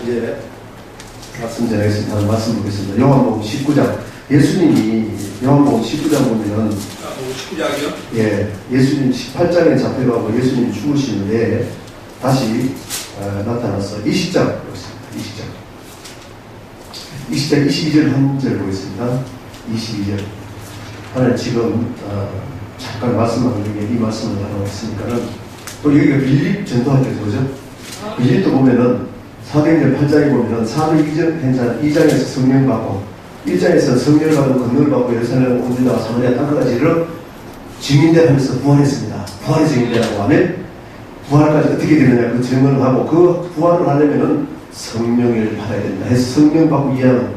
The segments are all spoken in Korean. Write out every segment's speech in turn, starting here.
이제 말씀 전하겠습니다. 하는 말씀 보겠습니다. 요한복음 19장. 예수님이 요한복음 19장 보면은 19장이요? 예, 예수님 18장에 잡혀가고 예수님이 죽으시는데 다시 나타나서 20장 보겠습니다. 20장 22절 한 절 보겠습니다. 22절. 하나님 지금 잠깐 말씀하는 중에 이 말씀을 하고 있으니까는 또 여기가 빌립 전도학교죠, 그죠? 빌립도 보면은 사도행전 8장에 보면은 사도 행전 2장에서 성령 받고 1장에서 성령을 받고 권능을 받고 예루살렘 온 유다와 사마리아 땅까지 이르러 증인되라 하면서 부활했습니다. 부활의 증인되라고 하면 부활까지 어떻게 되느냐 그 증언을 하고 그 부활을 하려면은 성령을 받아야 된다 해서 성령 받고 이해하는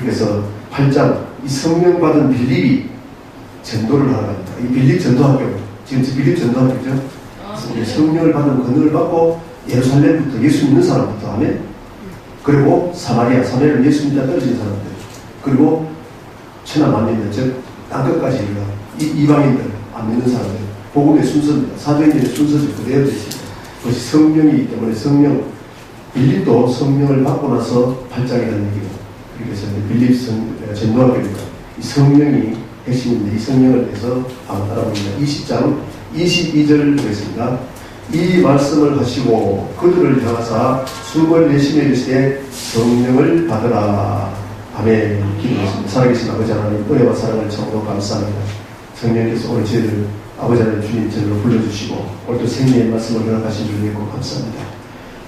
그래서 8장 이 성령 받은 빌립이 전도를 하러 갑니다. 이 빌립 전도학교 지금 빌립 전도학교죠. 성령을 받은 권능을 받고 예루살렘부터 예수 믿는 사람부터 하면 그리고 사마리아는 예수 믿다 떨어진 사람들 그리고 천하 만민들 즉 땅끝까지 이르러 이방인들 안 믿는 사람들 복음의 순서입니다. 사도행전의 순서죠. 그대로 되어 있습니다. 그것이 성령이기 때문에 성령 빌립도 성령을 받고 나서 8장이라는 얘기고 그래서 빌립 전도학교니까 이 성령이 핵심인데 이 성령을 위해서 한번 따라봅니다. 20장 22절 보겠습니다. 이 말씀을 하시고 그들을 향하사 숨을 내쉬며 이르시되 성령을 받으라. 아멘. 기도했습니다. 살아계신 아버지 하나님 은혜와 사랑을 참으로 감사합니다. 성령께서 오늘 저희들 아버지 하나님 주님 저희를 불러주시고 오늘도 생명의 말씀을 허락하신 줄 믿고 감사합니다.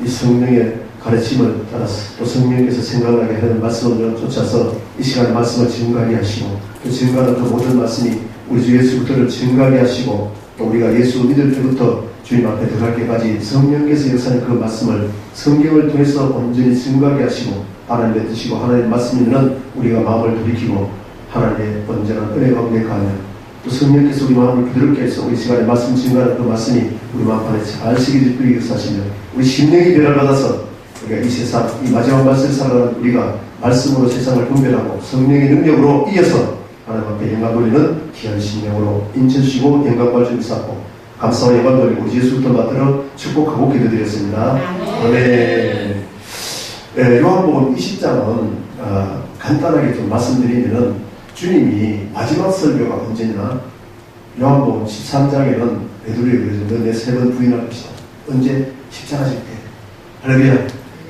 이 성령의 가르침을 따라서 또 성령께서 생각나게 하는 말씀을 쫓아서 이 시간에 말씀을 증가하게 하시고 또 증가하는 그 모든 말씀이 우리 주 예수부터를 증가하게 하시고 또 우리가 예수 믿을 때부터 주님 앞에 들어갈 때까지 성령께서 역사하는 그 말씀을 성경을 통해서 온전히 증가하게 하시고 하나님의 뜻이고 하나님의 말씀이면 우리가 마음을 돌이키고 하나님의 온전한 은혜 가운데 가면 또 성령께서 우리 마음을 부드럽게 해서 우리 시간에 말씀 증가하는 그 말씀이 우리 마음 안에 잘 새겨지도록 역사하시며 우리 심령이 변화를 받아서 우리가 이 세상 이 마지막 말씀을 살아가는 우리가 말씀으로 세상을 분별하고 성령의 능력으로 이어서 하나님 앞에 영광 돌리는 귀한 심령으로 인쳐주시고 영광과 주님 쌓고 감사와 영광 돌리고 우리 예수부터 받들어 축복하고 기도드렸습니다. 아멘. 요한복음 20장은 간단하게 좀 말씀드리면은 주님이 마지막 설교가 언제냐 요한복음 13장에는 베드로에게 그러죠. 너 내 세 번 부인할 것이다. 언제? 십자가 질 때. 할렐루야.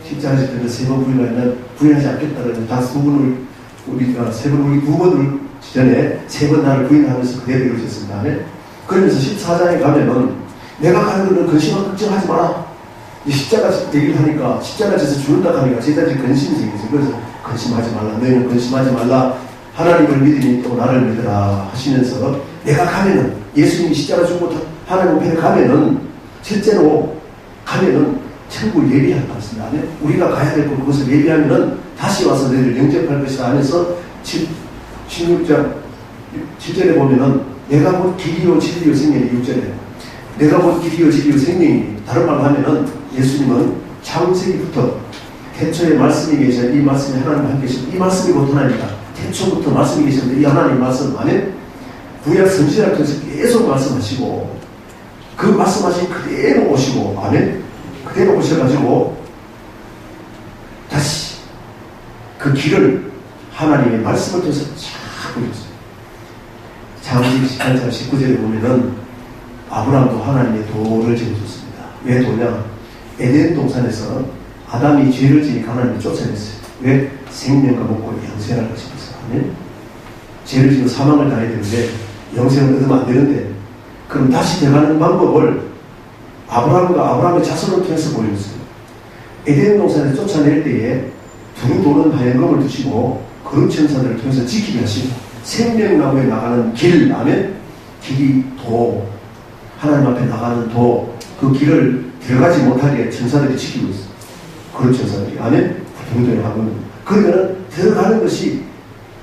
십자가 질 때는 세 번 부인하면 부인하지 않겠다는 다 두 번을 우리가 세 번 우리 두 번을 전에 세 번 나를 부인하면서 그대로 이루어졌습니다. 그러면서 14장에 가면은 내가 가는 것은 근심과 걱정하지 마라. 이 십자가 얘기를 하니까 십자가 져서 죽는다 하니까 제자들이 근심이 생기죠. 그래서 근심하지 말라. 너희는 근심하지 말라. 하나님을 믿으니 또 나를 믿으라 하시면서 내가 가면은 예수님이 십자가 죽고 하나님 앞에 가면은 실제로 가면은 천국을 예비한다 했습니다. 우리가 가야 될 것 그것을 예비하면은 다시 와서 너희를 영접할 것이다 하면서 16장 7절에 보면은 내가 곧 길이요 진리요 생명이 6절에 내가 곧 길이요 진리요 생명이 다른 말로 하면은 예수님은 창세기부터 태초에 말씀이 계셔 이 말씀이 하나님 함께 계신 이 말씀이 곧 하나님이다. 태초부터 말씀이 계셨는데 이 하나님 말씀 안에 구약 선지자를 통해서 계속 말씀하시고 그 말씀하신 그대로 오시고 아멘 그대로 오셔가지고 다시 그 길을 하나님의 말씀을 통해서 쫙 보여줬어요. 창세기 18장 19절에 보면은 아브라함도 하나님의 도를 지어줬습니다. 왜 도냐? 에덴 동산에서 아담이 죄를 지니까 하나님이 쫓아냈어요. 왜? 생명과 먹고 영생할 것이면서 하면 죄를 지고 사망을 당해야 되는데 영생을 얻으면 안 되는데 그럼 다시 들어가는 방법을 아브라함의 자손을 통해서 보여줬어요. 에덴 동산에 쫓아낼 때에 두 돌은 화염검을 두시고 거룩천사들을 통해서 지키게 하시고 생명나무에 나가는 길 아멘 길이 도 하나님 앞에 나가는 도 그 길을 들어가지 못하게 천사들이 지키고 있어요. 거룩천사들이 아멘 부동전에 하고 그러면 들어가는 것이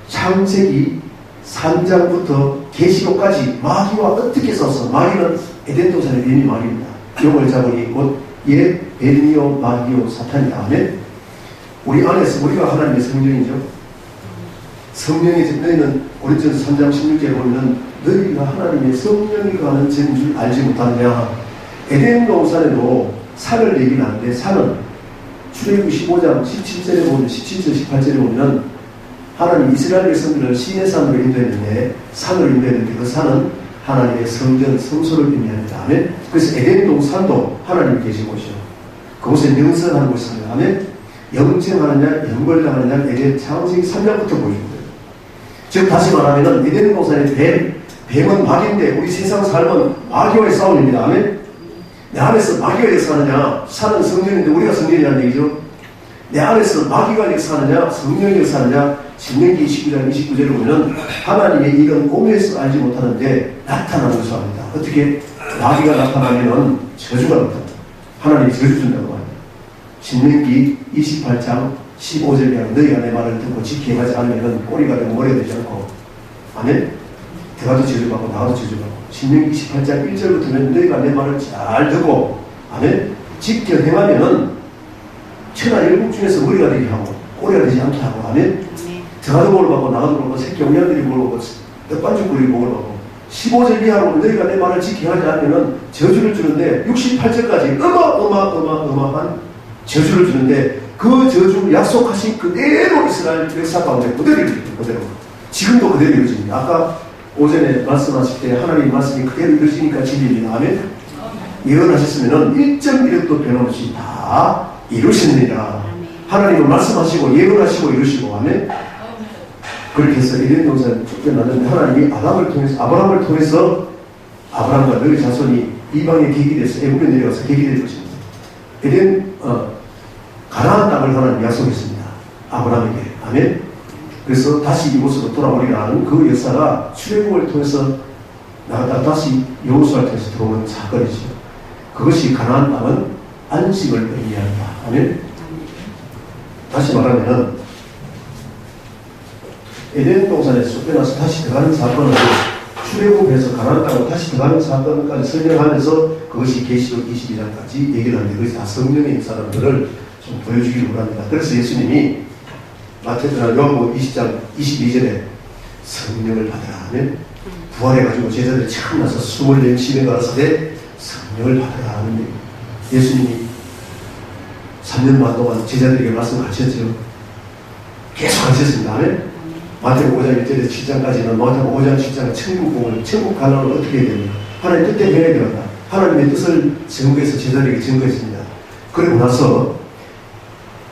창세기 3장부터 계시록까지 마귀와 어떻게 싸웠어? 마귀는 에덴 동산의 뱀이 마귀입니다. 용을 잡으니 곧 예 뱀이요 마귀요 사탄이다. 아멘. 우리 안에서 우리가 하나님의 성령이죠. 성령의 너희는 고린도전서 3장 16절에 보면 너희가 하나님의 성령이 가는 죄인 줄 알지 못하느냐. 에덴 동산에도 산을 얘기는 하는데 산은 출애굽기 15장 17절에 보면 17절 18절에 보면 하나님 이스라엘 백성들을 시내 산으로 인도했는데 산으로 인도했는데 그 산은 하나님의 성전 성소를 의미합니다. 아멘. 그래서 에덴 동산도 하나님 계신 곳이요. 그곳에 영성하는 곳입니다. 아멘. 영증하느냐 영벌당하느냐 에덴 창세기 3장부터 보여준 거예요. 즉 다시 말하면 에덴 동산의 뱀은 마귀인데 우리 세상 삶은 마귀와의 싸움입니다. 아멘. 내 안에서 마귀가 역사하느냐 산은 성전인데 우리가 성전이라는 얘기죠. 내 안에서 마귀가 역사하느냐 성령이 역사하느냐 신명기 29장 29절을 보면 하나님의 일은 꿈에서 알지 못하는데 나타나는 것을 압니다. 어떻게 마귀가 나타나면 저주가 나타납니다. 하나님이 저주 준다고 합니다. 신명기 28장 15절에 하면 너희가 내 말을 듣고 지키게 하지 않으면 꼬리가 되고 머리가 되지 않고 아멘. 대가도 저주받고 나가도 저주받고 신명기 28장 1절부터는 너희가 내 말을 잘 듣고 아멘. 지켜 행하면 천하 일국 중에서 머리가 되게 하고 꼬리가 되지 않게 하고 아멘. 대가도 복을 받고 나가도 복을 받고 새끼 영양들이 복을 받고 떡반죽거리 복을 받고 15절 이하로 너희가 내 말을 지켜 하지 않으면 저주를 주는데 68절까지 어마어마한 저주를 주는데 그 저주를 약속하신 그대로 이스라엘 역사 가운데 그대로 이루어집니다. 그대로. 지금도 그대로 이루어집니다. 아까 오전에 말씀하실 때 하나님 말씀이 그대로 이루어지니까 진리입니다. 아멘. 예언하셨으면 1.1도 변함없이 다 이루시느니라. 하나님은 말씀하시고 예언하시고 이루시고 아멘. 그렇게 해서 에덴 동산을 쫓겨나는데 하나님이 아브라함을 통해서 아브라함과 너희 자손이 이방의 객이 돼서 애굽에 내려가서 객이 될 것입니다. 가나안 땅을 하나님 약속했습니다. 아브라함에게. 아멘. 그래서 다시 이곳으로 돌아오리라는 그 역사가 출애굽을 통해서 나갔다가 다시 여호수아를 통해서 들어오는 사건이죠. 그것이 가나안 땅은 안식을 의미한다. 아멘. 다시 말하면 에덴 동산에서 쫓겨나서 다시 들어가는 사건을 출애굽해서 가나안 땅으로 다시 들어가는 사건까지 설명하면서 그것이 계시록 22장까지 얘기를 하는데 그것이 다 성령의 역사라는 것을 좀 보여주기를 원합니다. 그래서 예수님이 요한복음 20장 22절에 성령을 받으라 하면 부활해가지고 제자들이 처음 나서 24시에 가라사대 성령을 받으라 하는데 예수님이 3년 반 동안 제자들에게 말씀 가르쳤죠. 계속 가르쳤습니다. 아멘. 마태복음 5장 1절에서 7장까지는 마태복음 5장 7장은 천국 가려면 어떻게 해야 됩니까? 하나님 뜻대로 해야 된다. 하나님의 뜻을 증거해서 제자들에게 증거했습니다. 그리고 나서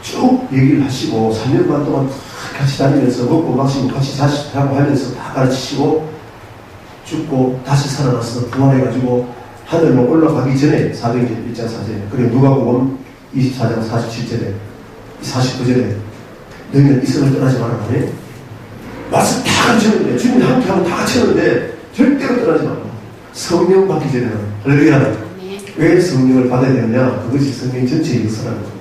쭉 얘기를 하시고 3년 반 동안 같이 다니면서 먹고 마시고 같이 자식하고 하면서 다 가르치시고 죽고 다시 살아나서 부활해가지고 하늘로 올라가기 전에 사도행전 1장 4절에 그리고 누가복음 24장 47절에 49절에 너희는 이성을 떠나지 말아라. 말씀 다 가르쳤는데 주님이 함께 하면 다 가르쳤는데 절대로 떠나지 말아라. 성령 받기 전에는 할렐루야. 왜 성령을 받아야 되느냐? 그것이 성령 전체의 역사라는 거예요.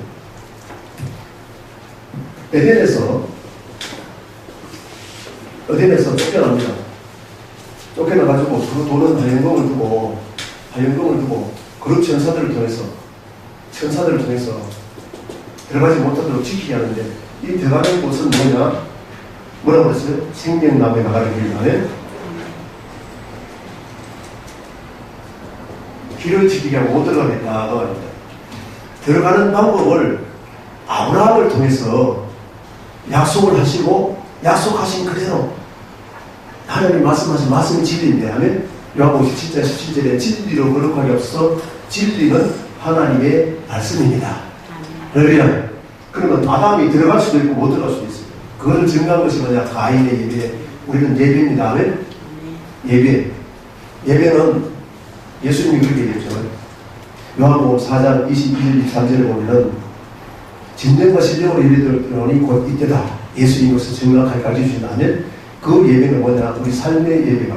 에덴에서 쫓겨납니다. 쫓겨나가지고 그 돌은 화영동을 두고 그룹 천사들을 통해서 들어가지 못하도록 지키게 하는데 이 들어가는 곳은 뭐라고 했어요? 생명나무에 나가는 길이라네. 길을 지키게 하고 못 들어가겠다고 합니다. 들어가는 방법을 아브라함을 통해서 약속을 하시고 약속하신 그대로 하나님 말씀하신 말씀이 진리인데 아멘. 요한복음 17장 17절에 진리로 거룩하게 없어 진리는 하나님의 말씀입니다. 할렐루야. 그러면 아담이 들어갈 수도 있고 못 들어갈 수도 있어요. 그것을 증거한 것이 뭐냐? 가인의 예배. 우리는 예배입니다. 아멘. 예배는 예수님이 그렇게 얘기했죠. 요한복음 4장 22절 23절에 보면은 진정과 신령으로 예배드리노니 곧 이때다. 예수님이 것을 정확하게 가르쳐주신다 하면 그 예배는 뭐냐? 우리 삶의 예배가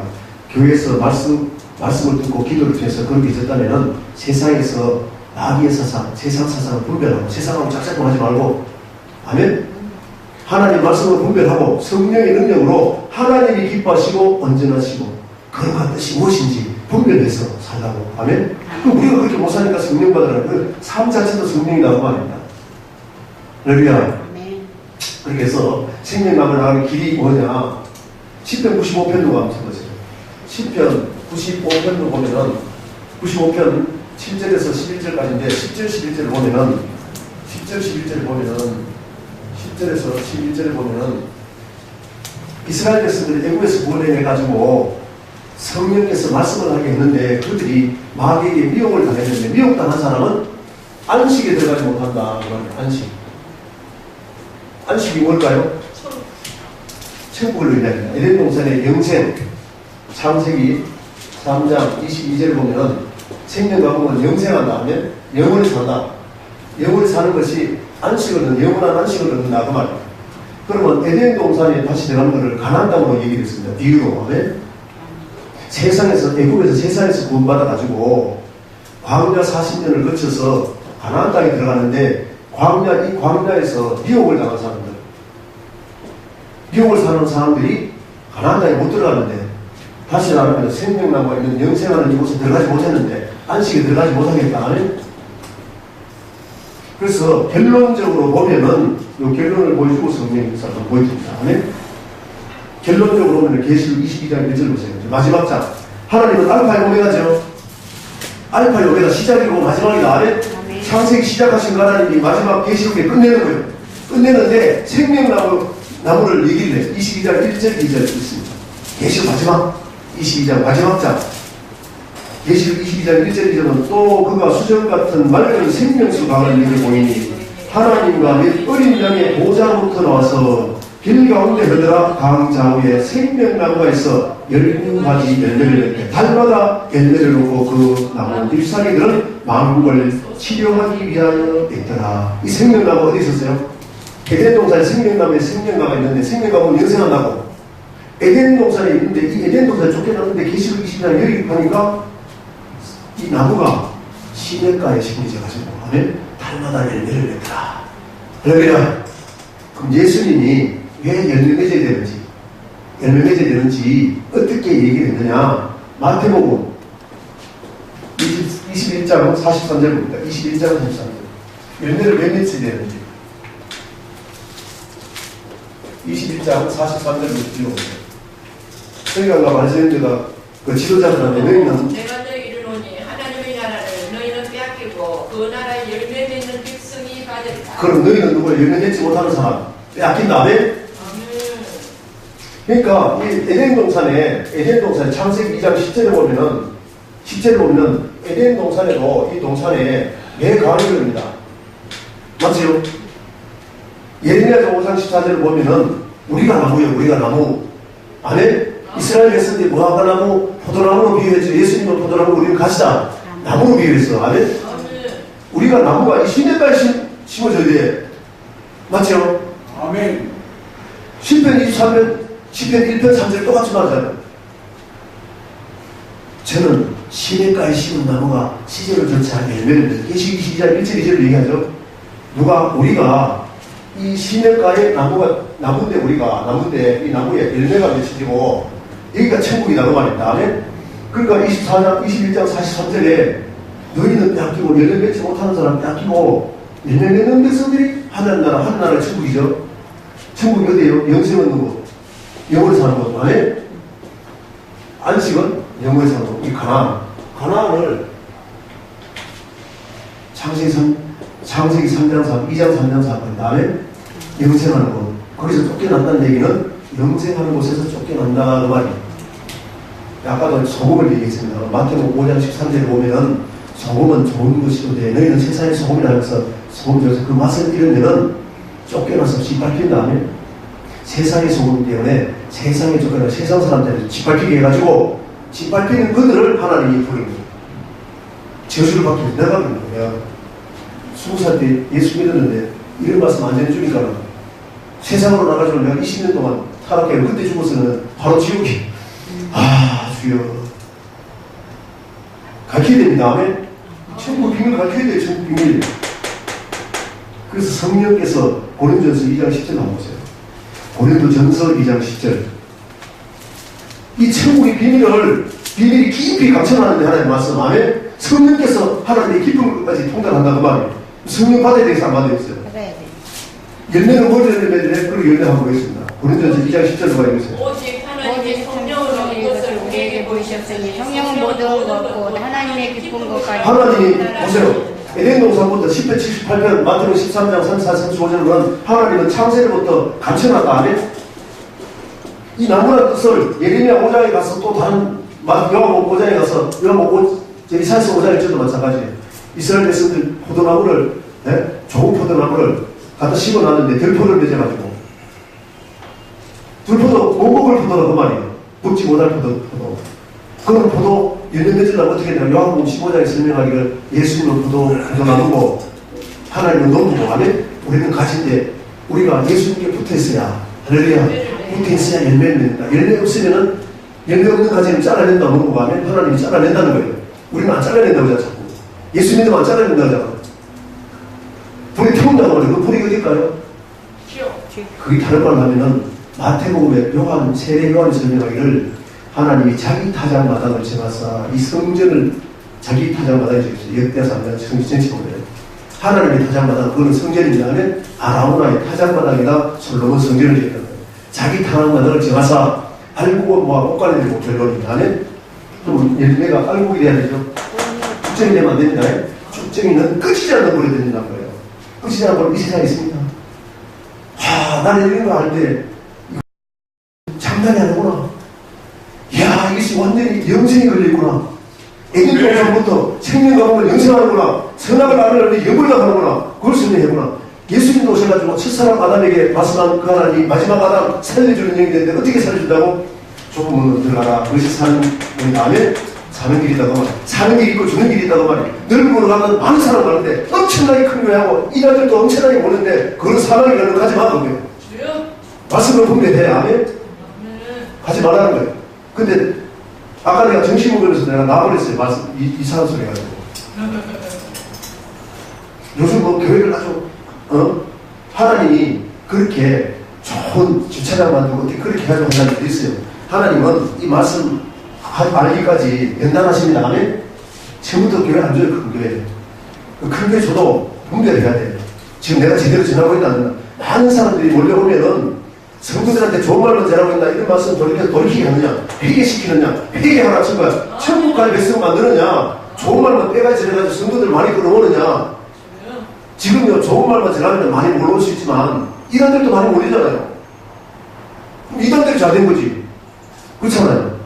교회에서 말씀을 듣고 기도를 통해서 그렇게 있었다면 세상에서 마귀의 사상, 세상 사상을 분별하고 세상하고 짝짝꿍하지 말고 아멘. 하나님 말씀을 분별하고 성령의 능력으로 하나님이 기뻐하시고 온전하시고 거룩한 뜻이 무엇인지 분별해서 살라고 아멘. 우리가 그렇게 못 사니까 성령 받으라는 그 삶 자체도 성령이라고 합니다. 할렐루야. 그렇게 해서 생명나무를 나가는 길이 뭐냐? 10편 95편도 마찬가지예요. 10편 95편도 보면은 95편 7절에서 11절까지인데 10절 11절을 보면은 10절, 11절 보면은 10절에서 11절에 보면은 이스라엘 백성들이 애국에서 구원해가지고 성령께서 말씀을 하게 했는데 그들이 마귀에게 미혹을 당했는데 미혹당한 사람은 안식에 들어가지 못한다. 안식. 안식이 뭘까요? 천국을 의미합니다. 에덴 동산의 영생, 창세기 3장 22절을 보면 생명과 몸은 영생한다 하면 영원히 산다. 영원히 사는 것이 안식을 얻는, 영원한 안식을 얻는다 그 말이에요. 그러면 에덴 동산에 다시 들어가는 것을 가나안 땅으로 얘기했습니다. 비유로 하면 세상에서, 애국에서 세상에서 구원받아가지고 광야 40년을 거쳐서 가나안 땅에 들어가는데 이 광야에서 미혹을 당한 사람들, 미혹을 사는 사람들이 가나안 땅에 못 들어가는데 다시 말하면 생명나무가 있는 영생하는 이곳에 들어가지 못했는데 안식에 들어가지 못하겠다. 그래서 결론적으로 보면은 이 결론을 보여주고 성령의 역사가 보여줍니다. 결론적으로 보면 계시록 22장 1절 보세요. 마지막 장. 하나님은 알파의 오메가죠. 알파의 오메가 시작이고 마지막이다. 아멘. 창세기 시작하신 하나님이 마지막 계시록에 끝내는 거예요. 끝내는데 생명나무를 얘기를 해요. 22장 1절 2절 있습니다. 계시록 마지막 22장 마지막 장. 계시록 22장 1절 2절은 또 그가 수정 같은 맑은 생명수 강을 이루어 보이니 하나님과 및 어린 양의 보좌로부터 나와서 길 가운데 흐르라 강 좌우에 생명나무가 있어 12가지 열매를 맺게 달마다 열매를 놓고 그 나무 잎사귀들은 만국을 치료하기 위하여 있더라. 이 생명나무가 어디 있었어요? 에덴 동산에 생명나무에 생명나무가 있는데 생명나무는 영생한다고. 에덴 동산에 있는데 이 에덴 동산에 쫓겨났는데 계시록 20장 여기 보니까 이 나무가 시냇가에 심겨져가지고 하면 달마다 열매를 맺더라. 할렐루야. 그럼 예수님이 왜 열매 맺어야 되는지 어떻게 얘기를 했느냐. 마태복음 21장 43절입니다. 21장 43절. 열매를 왜 맺어야 되는지. 21장 43절을 읽어보세요. 저희가 말씀드린 그 지도자들한테 너희는 내가 너희를 오니 하나님의 나라를 너희는 빼앗기고 그 나라의 열매 맺는 백성이 받으리라. 그럼 너희는 누구 열매 맺지 못하는 사람 빼앗긴다. 그러니까 이 에덴 동산에 창세기 2장 10절에 보면은 에덴 동산에도 이 동산에 매 강이 흐릅니다. 맞지요? 예레미야 5장 14절을 보면은 우리가 나무예요. 우리가 나무. 안에 이스라엘 백성들이 무화과 나무, 포도나무로 비유했죠. 예수님은 포도나무, 우리는 가시다. 나무로 비유했어. 아멘? 우리가 나무가 이 시냇가에 심어져야 돼. 맞죠? 아멘. 시편 23편, 시편 1편 3절 똑같이 말하잖아요. 저는 시냇가에 심은 나무가 시절을 전치 않게 열매를 맺어. 계시록 22장 1절 2절을 얘기하죠. 우리가 이 시냇가에 나무인데 이 나무에 열매가 맺혀지고 여기가 천국이다 그 말입니다. 아멘? 그러니까 21장 43절에 너희는 빼앗기고 열매 맺지 못하는 사람 빼앗기고 열매 맺는 백성들이 하나님 나라 천국이죠. 천국이 어디예요? 영생 얻는 곳. 영원히 사는 곳. 아멘? 안식은 영원히 사는 곳. 이 가나안을 창세기 3장 2장 3장 4번 아멘? 영생하는 곳. 거기서 쫓겨난다는 얘기는 영생하는 곳에서 쫓겨난다 그 말이에요. 아까도 소금을 얘기했습니다. 마태복음 5장 13절에 보면은 소금은 좋은 것이로되 너희는 세상의 소금이라 해서 소금 중에서 그 맛을 잃으면은 쫓겨나서 짓밟힌 다음에 세상의 소금 때문에 세상에 쫓겨나 세상 사람들을 짓밟히게 해가지고 짓밟히는 그들을 하나님이 부르는 거예요. 저주를 받게 내가 그런 거야. 20살 때 예수 믿었는데 이런 말씀 안 전해주니까 세상으로 나가지고 내가 20년 동안 타락해요. 그때 죽었으면 바로 지옥이. 아 주여 가르쳐야 됩니다. 아멘. 천국 비밀 가르쳐야 돼요. 천국 비밀. 그래서 성령께서 고린도전서 2장 10절 한번 보세요. 고린도전서 2장 10절. 이 천국의 비밀이 깊이 감춰놨는데 하나님 말씀. 아멘. 성령께서 하나님의 깊은 것까지 통달한다 그 말이에요. 성령 받아야 되겠어 안 받아야 되겠어요? 열매는 뭘 열매를 그리고 열매 한번 보겠습니다. 고린도전서 2장 10절 누가 읽으세요? 오직 하나님의 성령으로 이것을 우리에게 보이셨으니 성령은 모든 것고 하나님의 기쁜 것까지 하나님이 보세요. 에덴 동산부터 10편 78편 마태복음 13장 34, 35절은 하나님은 창세로부터 감춰놨다. 아멘. 이 나무란 뜻을 예레미야 5장에 가서 또 다른 요한복음 5장에 가서 요한복음 이사야서 5장에 저도 마찬가지예요. 이스라엘 백성들 포도나무를 좋은 포도나무를 갖다 심어놨는데 들포를 맺어가지고 들포도 못 먹을 포도가 그 말이에요. 먹지 못할 포도. 그런 포도 열매 맺으려면 어떻게 되냐. 요한복음 15장에 설명하기를 예수님은 포도나무고 하나님은 농부고 하면 우리는 가진데 우리가 예수님께 붙어있어야 할렐루야 붙어있어야 열매를 맺는다. 열매 없으면은 열매 없는 가지는 잘라낸다 농부가 하면 하나님이 잘라낸다는 거예요. 우리는 안 잘라낸다고 하잖아. 자꾸 예수 믿으면 안 잘라낸다고 하잖아. 불이 태운다고 하죠. 그 불이 어딜까요? 그게 다른 말로 하면은 마태복음에 요한 세례 요한이 설명하기를 하나님이 자기 타작마당을 정하사 이 성전을 자기 타작마당에 정했어요. 역대하 3장 전체 보면 하나님의 타작마당 그거는 성전인지 하면 아라우나의 타작마당이나 솔로몬 성전을 정했다는 거예요. 자기 타작마당을 정하사 알곡은 뭐 꽃가루 되고 결론이 하면 좀 열매가 알곡이 돼야 되죠. 축정이 되면 안 됩니다. 축정이는 끝이지 않는 꼴이 된다는 거예요. 끝이지 않는 꼴이 이 세상에 있습니다. 나는 이런 거 할 때 장난이 아니구나. 이야, 이것이 완전히 영생이 걸려있구나. 애기 동산부터 생명 가문을 영생하는구나. 선악을 알으려니 영벌다 하는구나. 그걸 설명해구나. 예수님도 오셔가지고 첫사람 아담에게 말씀한 그 하나님 마지막 아담 살려주는 영이 되는데 어떻게 살려준다고? 좁은 문으로 들어가라. 그것이 사는 문이 다음에 사는 길이 있다고 말이야. 사는 길이 있고 주는 길이 있다고 말이야. 넓은 문으로 가면 많은 사람 가는데 엄청나게 큰 교회하고 이단들도 엄청나게 오는데 그건 사망의 길로 가지 마. 그거예요. 말씀을 분별해. 아멘? 하지 말라는 거예요. 근데 아까 내가 정신무교에서 내가 나와버렸어요. 말씀 이상한 소리 해가지고. 요즘 뭐 교회를 아주 하나님이 그렇게 좋은 주차장 만들고 어떻게 그렇게 해가지고 한다는 일도 있어요. 하나님은 이 말씀 알기까지 연단하십니다. 아멘? 처음부터 교회 안 줘요. 큰 교회. 큰 교회 줘도 분별을 해야 돼요. 지금 내가 제대로 전하고 있다 안 된다. 많은 사람들이 몰려오면은 성도들한테 좋은 말만 전하고 있나 이런 말씀 돌이키게 하느냐 회개시키느냐 회개하라 친 거야. 천국 갈 백성 만드느냐 좋은 말만 빼가지 전해가지고 성도들 많이 끌어오느냐. 지금요 좋은 말만 전하면 많이 몰려올 수 있지만 이단들도 많이 몰리잖아요. 그럼 이단들이 잘 된 거지. 그렇잖아요.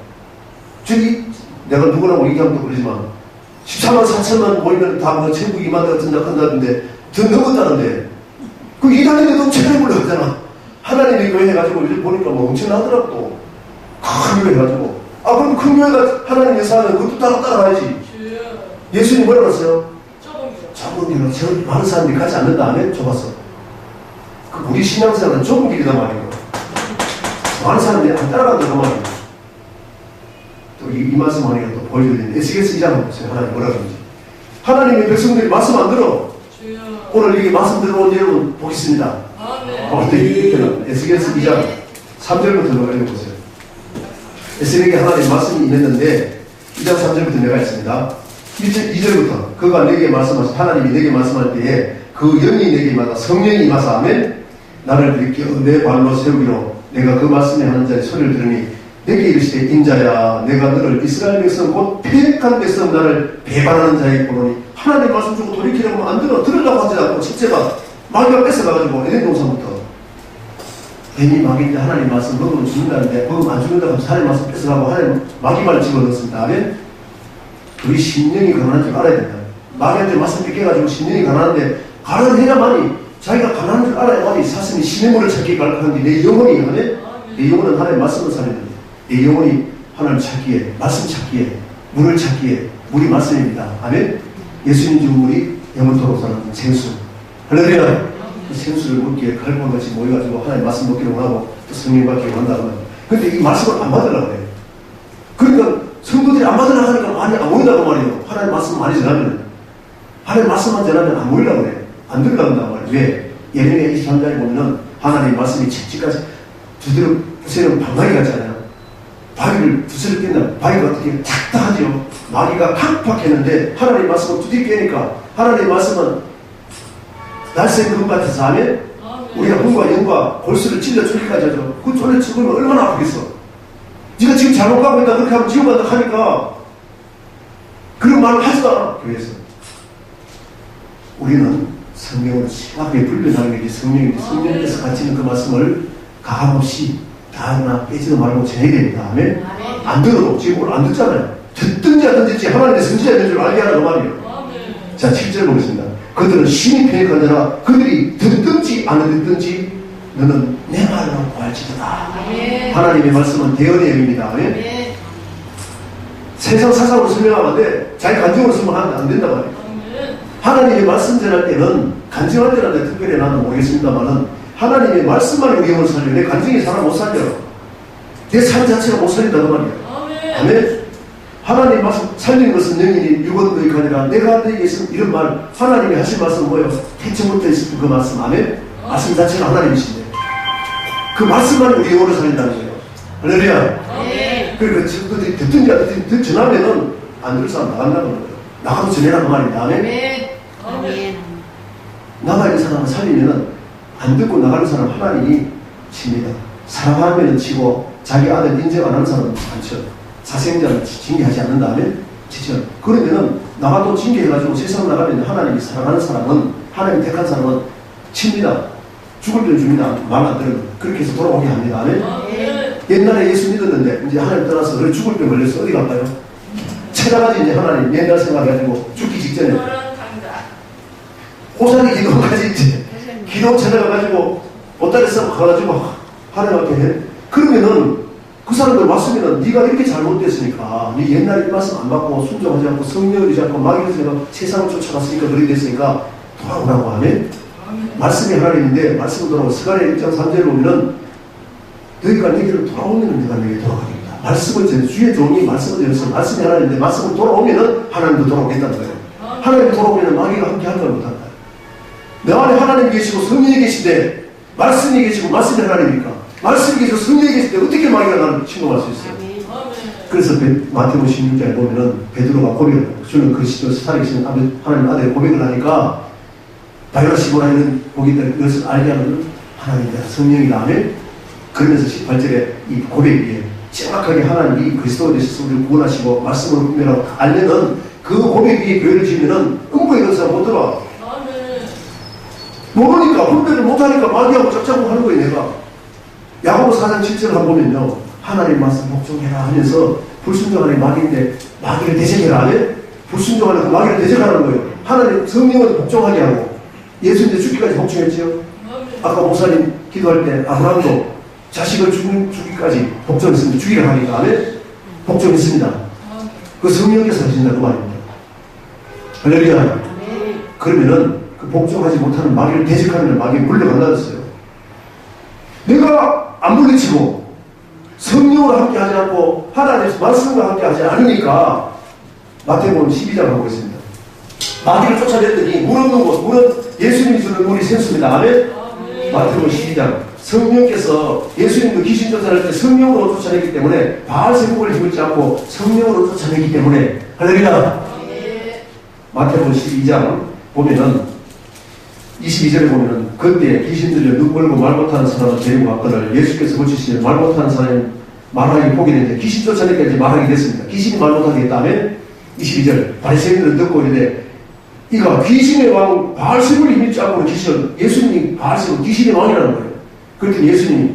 저기 내가 누구라고 얘기하면 또 그러지만 14만 4천만 모이면 다 뭐 천국 임한다 한다던데 더 넘었다는데 그 이단들이 너무 최대 몰려가잖아. 하나님이 교회 해가지고 이제 보니까 뭐 엄청나더라고 또. 큰 교회 해가지고. 그럼 큰 교회가 하나님 예사하면 그것도 따라가야지. 예수님 뭐라고 했어요? 좁은 길로 제일 많은 사람들이 가지 않는다 하면 좁았어. 우리 신앙생활은 좁은 길이단 말이에요. 많은 사람들이 안 따라간다고 말이에요. 또 이 말씀 하니까 또 보여줘야 되는데 에스겔서 2장 보세요. 하나님 뭐라고 하는지. 하나님의 백성들이 말씀 안 들어. 오늘 이게 말씀 들어온 여러분 보겠습니다. 에스겔서 2장 3절부터 내가 읽어보세요. 에스겔에게 하나님 말씀이 임했는데 2장 3절부터 내가 했습니다. 2절부터 그가 내게 말씀하시 하나님이 내게 말씀할 때에 그 영이 내게 임하다 성령이 임하사 하면 나를 일으켜 내 발로 세우기로 내가 그 말씀에 하는 자의 소리를 들으니 내게 이르시되 인자야 내가 너를 이스라엘 백성 곧 패역한 백성 나를 배반하는 자에게 보노니 하나님 말씀 주고 돌이키려고 하면 안 들어. 들으려고 하지 않고 첫째가 마귀가 뺏어가가지고 에덴 동산부터 괜히 마귀인데 하나님 말씀 먹으면 죽는다는데 먹으면 안 죽는다고 하면서 하나님 말씀 뺏어가고 하나님 마귀 말을 집어넣었습니다. 아멘? 우리 심령이 가난한 줄 알아야 된다. 마귀한테 말씀 뺏겨가지고 심령이 가난한데 가난해야만이 자기가 가난한 줄 알아야만이 사슴이 신의 물을 찾기에 갈급한데 내 영혼이 하면 내 영혼은 하나님 말씀을 살리는데 내 영혼이 하나님 찾기에 말씀 찾기에 물을 찾기에 물이 말씀입니다. 아멘? 예수님 주 물이 영원토록 사는 생수. 할렐루야. 그 생수를 먹기에 갈급한같이 모여가지고 하나님 말씀 먹기로 원하고 또 성령 받기로 원한다면 근데 이 말씀을 안 받으려고 해요. 그러니까 성도들이 안 받으려고 하니까 많이 안 모인다고 말이에요. 하나님 말씀 많이 전하면 하나님 말씀만 전하면 안 모이려고 그래. 안 들으려고 한다고 말이에요. 왜? 예레미야 23장에 보면은 하나님 말씀이 채찍까지 두드려 부세는 방망이 같잖아요. 바위를 두드려 뺀다. 바위가 어떻게 작다하죠. 마귀가 팍팍했는데 하나님 말씀은 두드려 깨니까 하나님 말씀은 날쌘 금 같아서 하면 우리가 hum과 영과 골수를 찔러 죽기까지 하죠. 그 쫄려 죽으면 얼마나 아프겠어. 네가 지금 잘못 가고 있다 그렇게 하면 지옥 간다 하니까 그런 말을 하지도 않아 교회에서. 우리는 성령으로 심하게 불변하는 게 성령께서 가르치는 그 말씀을 가감없이 다하나 빼지도 말고 전해야 됩니다. 아멘? 안 들어도 지금 오늘 안 듣잖아요. 듣든지 안 듣든지 하나님의 성지자인 줄 알게 하라는 말이에요. 자, 7절 보겠습니다. 그들은 심히 편익하느라 그들이 듣든지 안 듣든지 너는 내 말을 구할지도다. 하나님의 말씀은 대언의 영입니다. 아멘? 세상 사상으로 설명하면 안 돼. 자기 간증으로 설명하면 안 된단 말이에요. 하나님의 말씀 전할 때는 간증할 때는 특별히 나는 모르겠습니다만은 하나님의 말씀만이 우리 영을 살려. 내 간증이 사람 못 살려. 내 삶 자체가 못 살린다는 말이에요. 아멘. 하나님 말씀 살리는 것은 영인이 육언도이가 아니라 내가 너에게 있으면 이런 말 하나님이 하신 말씀 뭐예요? 태초부터 있었던 그 말씀. 아멘. 말씀 자체가 하나님이신데 그 말씀만이 우리 영혼을 살린다는 거예요. 할렐루야. 그러니까 그들이 듣든지 안 듣든지 전하면은 안 들을 사람 나간다는 거예요. 나가도 전해라는 말입니다. 아멘. 나가 있는 사람을 살리면은 안 듣고 나가는 사람 하나님이 칩니다. 사랑하면은 치고 자기 아들 인정 안 하는 사람은 안 쳐. 사생자는 징계하지 않는 다음에 치죠. 그러면은 나가도 징계해가지고 세상 나가면 하나님이 사랑하는 사람은 하나님이 택한 사람은 칩니다. 죽을 돈 줍니다. 말 안 들으면 그렇게 해서 돌아오게 합니다. 아멘. 옛날에 예수 믿었는데 이제 하나님 떠나서 그래 죽을 병 걸려서 어디 갈까요? 찾아가지 이제 하나님 옛날 생각해가지고 죽기 직전에 호산이 기도까지 이제 기도 찾아가가지고 보따리 싸고 가가지고 하나님 앞에 해. 그러면은 그 사람들 왔으면은 네가 이렇게 잘못됐으니까 네 옛날에 말씀 안 받고 순종하지 않고 성령을 이지 않고 마귀를 생각 세상을 쫓아갔으니까 그렇게 됐으니까 돌아오라고 하면 말씀이 하나님인데 말씀을 돌아오고 스가랴 1장 3절에 보면은 너희가 내게로 돌아오면 내가 내게 돌아가겠다. 말씀을 전해 주의 종이 말씀을 전해서 말씀이 하나님인데 말씀을 돌아오면은 하나님도 돌아오겠다는 거예요. 하나님이 돌아오면 마귀가 함께 할 걸 못한다. 내 안에 하나님이 계시고 성령이 계신데 말씀이 계시고 말씀이 하나님이니까 말씀이 계시고 성령이 계실 때 어떻게 마귀가 나를 침범할 수 있어요? 그래서 마태복음 16장에 보면은 베드로가 고백을 주는 그리스도 살아계신 하나님 아들의 고백을 하니까 바이라 시보라는 보기들 그것을 알게 하는 하나님이다 성령이다. 아멘. 그러면서 18절에 이 고백이 정확하게 하나님이 그리스도에 대해서 우리를 구원하시고 말씀으로 분별하고 알면은 그 고백 위에 교회를 지으면은 음부에 있는 사람 못 들어와. 모르니까 분별을 못하니까 마귀하고 짝짝꿍 하는 거예요. 내가 야고보 4장 7절을 한번 보면요 하나님 말씀 복종해라 하면서 불순종하는 마귀인데 마귀를 대적해라 하면 불순종하는 그 마귀를 대적하는 거예요. 하나님 성령을 복종하게 하고 예수님도 죽기까지 복종했지요. 아까 목사님 기도할 때 아브라함도 자식을 죽기까지 복종했습니다. 죽이라 하니까 아멘 복종했습니다. 그 성령께서 하신다 그 말입니다. 할렐루야. 그러면은 그 복종하지 못하는 마귀를 대적하면 마귀에 물려간다졌어요. 내가 안 물리치고 성령으로 함께 하지 않고 하나님의 말씀과 함께 하지 않으니까 마태복음 12장 하고 있습니다. 마귀를 쫓아냈더니 물 없는 곳, 물은 예수님이 주는 물이 샘습니다. 아멘. 마태복음 12장 성령께서 예수님도 귀신 쫓아낼 때 성령으로 쫓아내기 때문에 바알세북을 힘을지 않고 성령으로 쫓아내기 때문에 할렐루야. 마태복음 12장 보면은 22절에 보면은 그때 귀신 들려 눈 멀고 말 못하는 사람을 데리고 왔거늘 예수께서 고치시며 말 못하는 사람이 말하기 포기 됐는데 귀신 쫓아내니까 이제 말하게 됐습니다. 귀신이 말 못하게 했다면 22절 바리새인들은 듣고 이르되 이가 귀신의 왕 바알세불을 힘입지 않고 귀신은 예수님이 바알세불 귀신의 왕이라는 거예요. 그랬더니 예수님이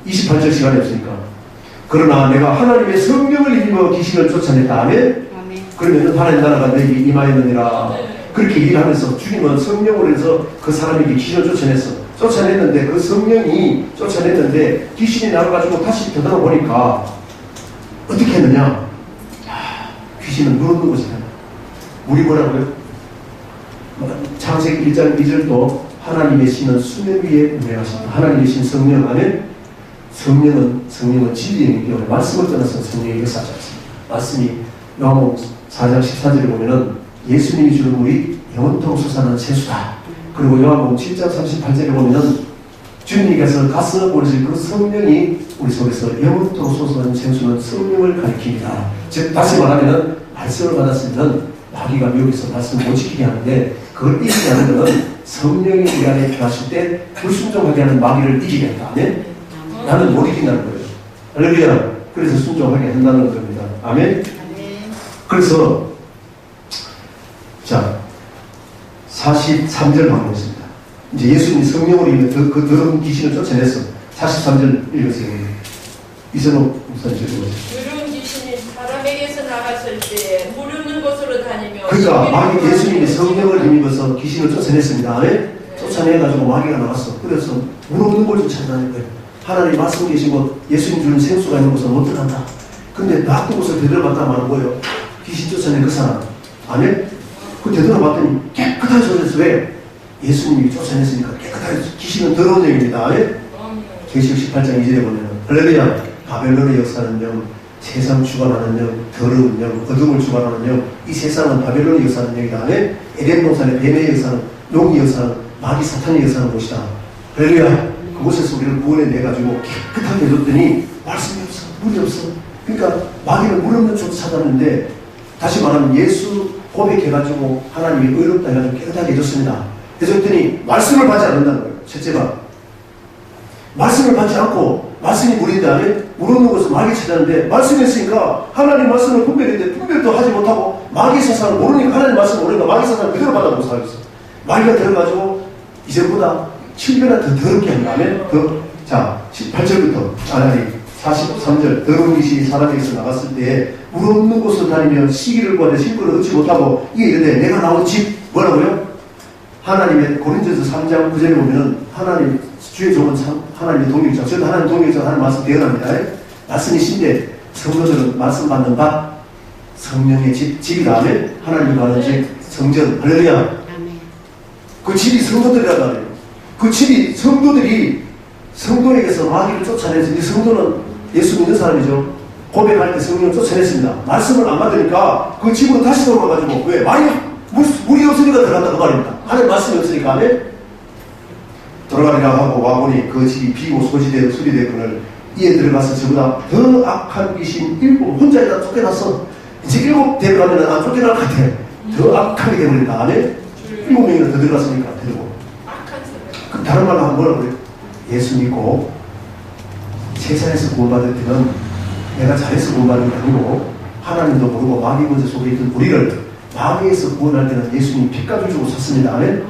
28절 시간이 없으니까 그러나 내가 하나님의 성령을 힘입어 귀신을 쫓아냈다 하면 그러면 하나님 나라가 내게 임하였느니라. 그렇게 얘기를 하면서 주님은 성령으로 해서 그 사람에게 귀신을 쫓아냈는데 그 성령이 쫓아냈는데 귀신이 나와가지고 다시 되돌아보니까 어떻게 했느냐. 귀신은 물 없는 곳이다. 물이 뭐라고요? 창세기 1장 2절도 하나님의 신은 수면 위에 운행하신다. 하나님의 신 성령 안에 성령은 진리의 영이기 때문에 말씀을 떠나서 성령이 역사하지 않습니다. 말씀이 요한복음 4장 14절에 보면은 예수님이 주는 물이 영원토록 솟아나는 세수다. 그리고 요한복음 7장 38절에 보면은 주님께서 가서 보내실 그 성령이 우리 속에서 영원토록 솟아나는 세수는 성령을 가리킵니다. 즉 다시 말하면은 말씀을 받았으면 마귀가 미혹해서 말씀을 못 지키게 하는데 그걸 이기게 하는 것은 성령이 우리 안에 임하실 때 불순종하게 하는 마귀를 이기게 한다. 아멘? 나는 못 이긴다는 거예요. 할렐루야. 그래서 순종하게 한다는 겁니다. 아멘? 그래서 자 43절 방문했습니다. 이제 예수님이 성령으로 인해 그 더러운 귀신을 쫓아냈어. 43절 읽으세요. 이선옥 목사님 읽어보세요. 더러운 귀신이 사람에게서 나갔을 때 물 없는 곳으로 다니며 그러니까 마귀 예수님이 성령을 힘입어서 귀신을 쫓아냈습니다. 네? 쫓아내가지고 마귀가 나왔어. 그래서 물 없는 곳을 찾아다니는 거예요. 하나님 말씀 계신 곳, 예수님 주는 생수가 있는 곳은 못 들어간다. 근데 나쁜 곳을 되돌아봤다 말은 뭐예요? 귀신 쫓아낸 그 사람. 아멘? 그 되돌아봤더니 깨끗하게 젖었어. 왜? 예수님이 쫓아냈으니까 깨끗하게. 귀신은 더러운 영입니다. 아멘? 계시록 18장 2절에 보면 할렐루야. 바벨론의 역사는 영, 세상 주관하는 영, 더러운 영, 어둠을 주관하는 영. 이 세상은 바벨론의 역사는 영이다. 아멘? 에덴 동산의 뱀의 역사는, 용의 역사는, 마귀 사탄의 역사는 곳이다. 할렐루야. 그곳에서 우리를 구원해내가지고 깨끗하게 해줬더니 말씀이 없어. 물이 없어. 그러니까 마귀는 물 없는 곳을 찾았는데, 다시 말하면 예수 고백해가지고 하나님이 의롭다 해가지고 깨끗하게 해줬습니다. 해줬더니 말씀을 받지 않는다는 거예요. 첫째가 말씀을 받지 않고 말씀이 물인 다음에 물 없는 곳을 마귀 찾았는데, 말씀이 있으니까 하나님 말씀을 분별했는데 분별도 하지 못하고 마귀 사상을 모르니까, 하나님 말씀을 모르니까 마귀 사상을 그대로 받아보고 살고 있어. 마귀가 들어가지고 이제보다 7배나 더 더럽게 한 다음에 자 18절부터 아니 43절 더러운 귀신이 사람에게서 나갔을 때에 물 없는 곳을 다니며 시기를 구하되 실구를 얻지 못하고 이게 이르되 내가 나온 집 뭐라고요? 하나님의 고린도서 3장 9절에 보면은 하나님 주의 종은 하나님의 동일자. 저도 하나님 동일자 하나님 말씀 대언합니다. 말씀이 신데 성도들은 말씀 받는 바 성령의 집이 다음에 하나님 받는 집 성전. 할렐루야. 그 집이 성도들이란 말이에요. 그 집이 성도에게서 마귀를 쫓아내서, 이 성도는 예수 믿는 사람이죠. 고백할 때 성령을 쫓아냈습니다. 말씀을 안 받으니까 그 집으로 다시 돌아가가지고, 왜? 물이 없으니까 들어간다 그 말입니다. 하나님 말씀이 없으니까. 아멘? 돌아가리라 하고 와보니 그 집이 비고 소지되어 수리되거늘 이에 들어가서 저보다 더 악한 귀신 7 혼자 있다 쫓겨났어. 이제 7 데려가면 안 쫓겨날 것 같아. 더 악하게 되버린다. 아멘? 7명이나 더 들어갔으니까 데리고. 그럼 다른 말로 하면 뭐라고 그래요? 예수 믿고 세상에서 구원받을 때는 내가 잘해서 구원받는 게 아니고 하나님도 모르고 마귀 문제 속에 있던 우리를 마귀에서 구원할 때는 예수님이 피값을 주고 샀습니다. 아멘?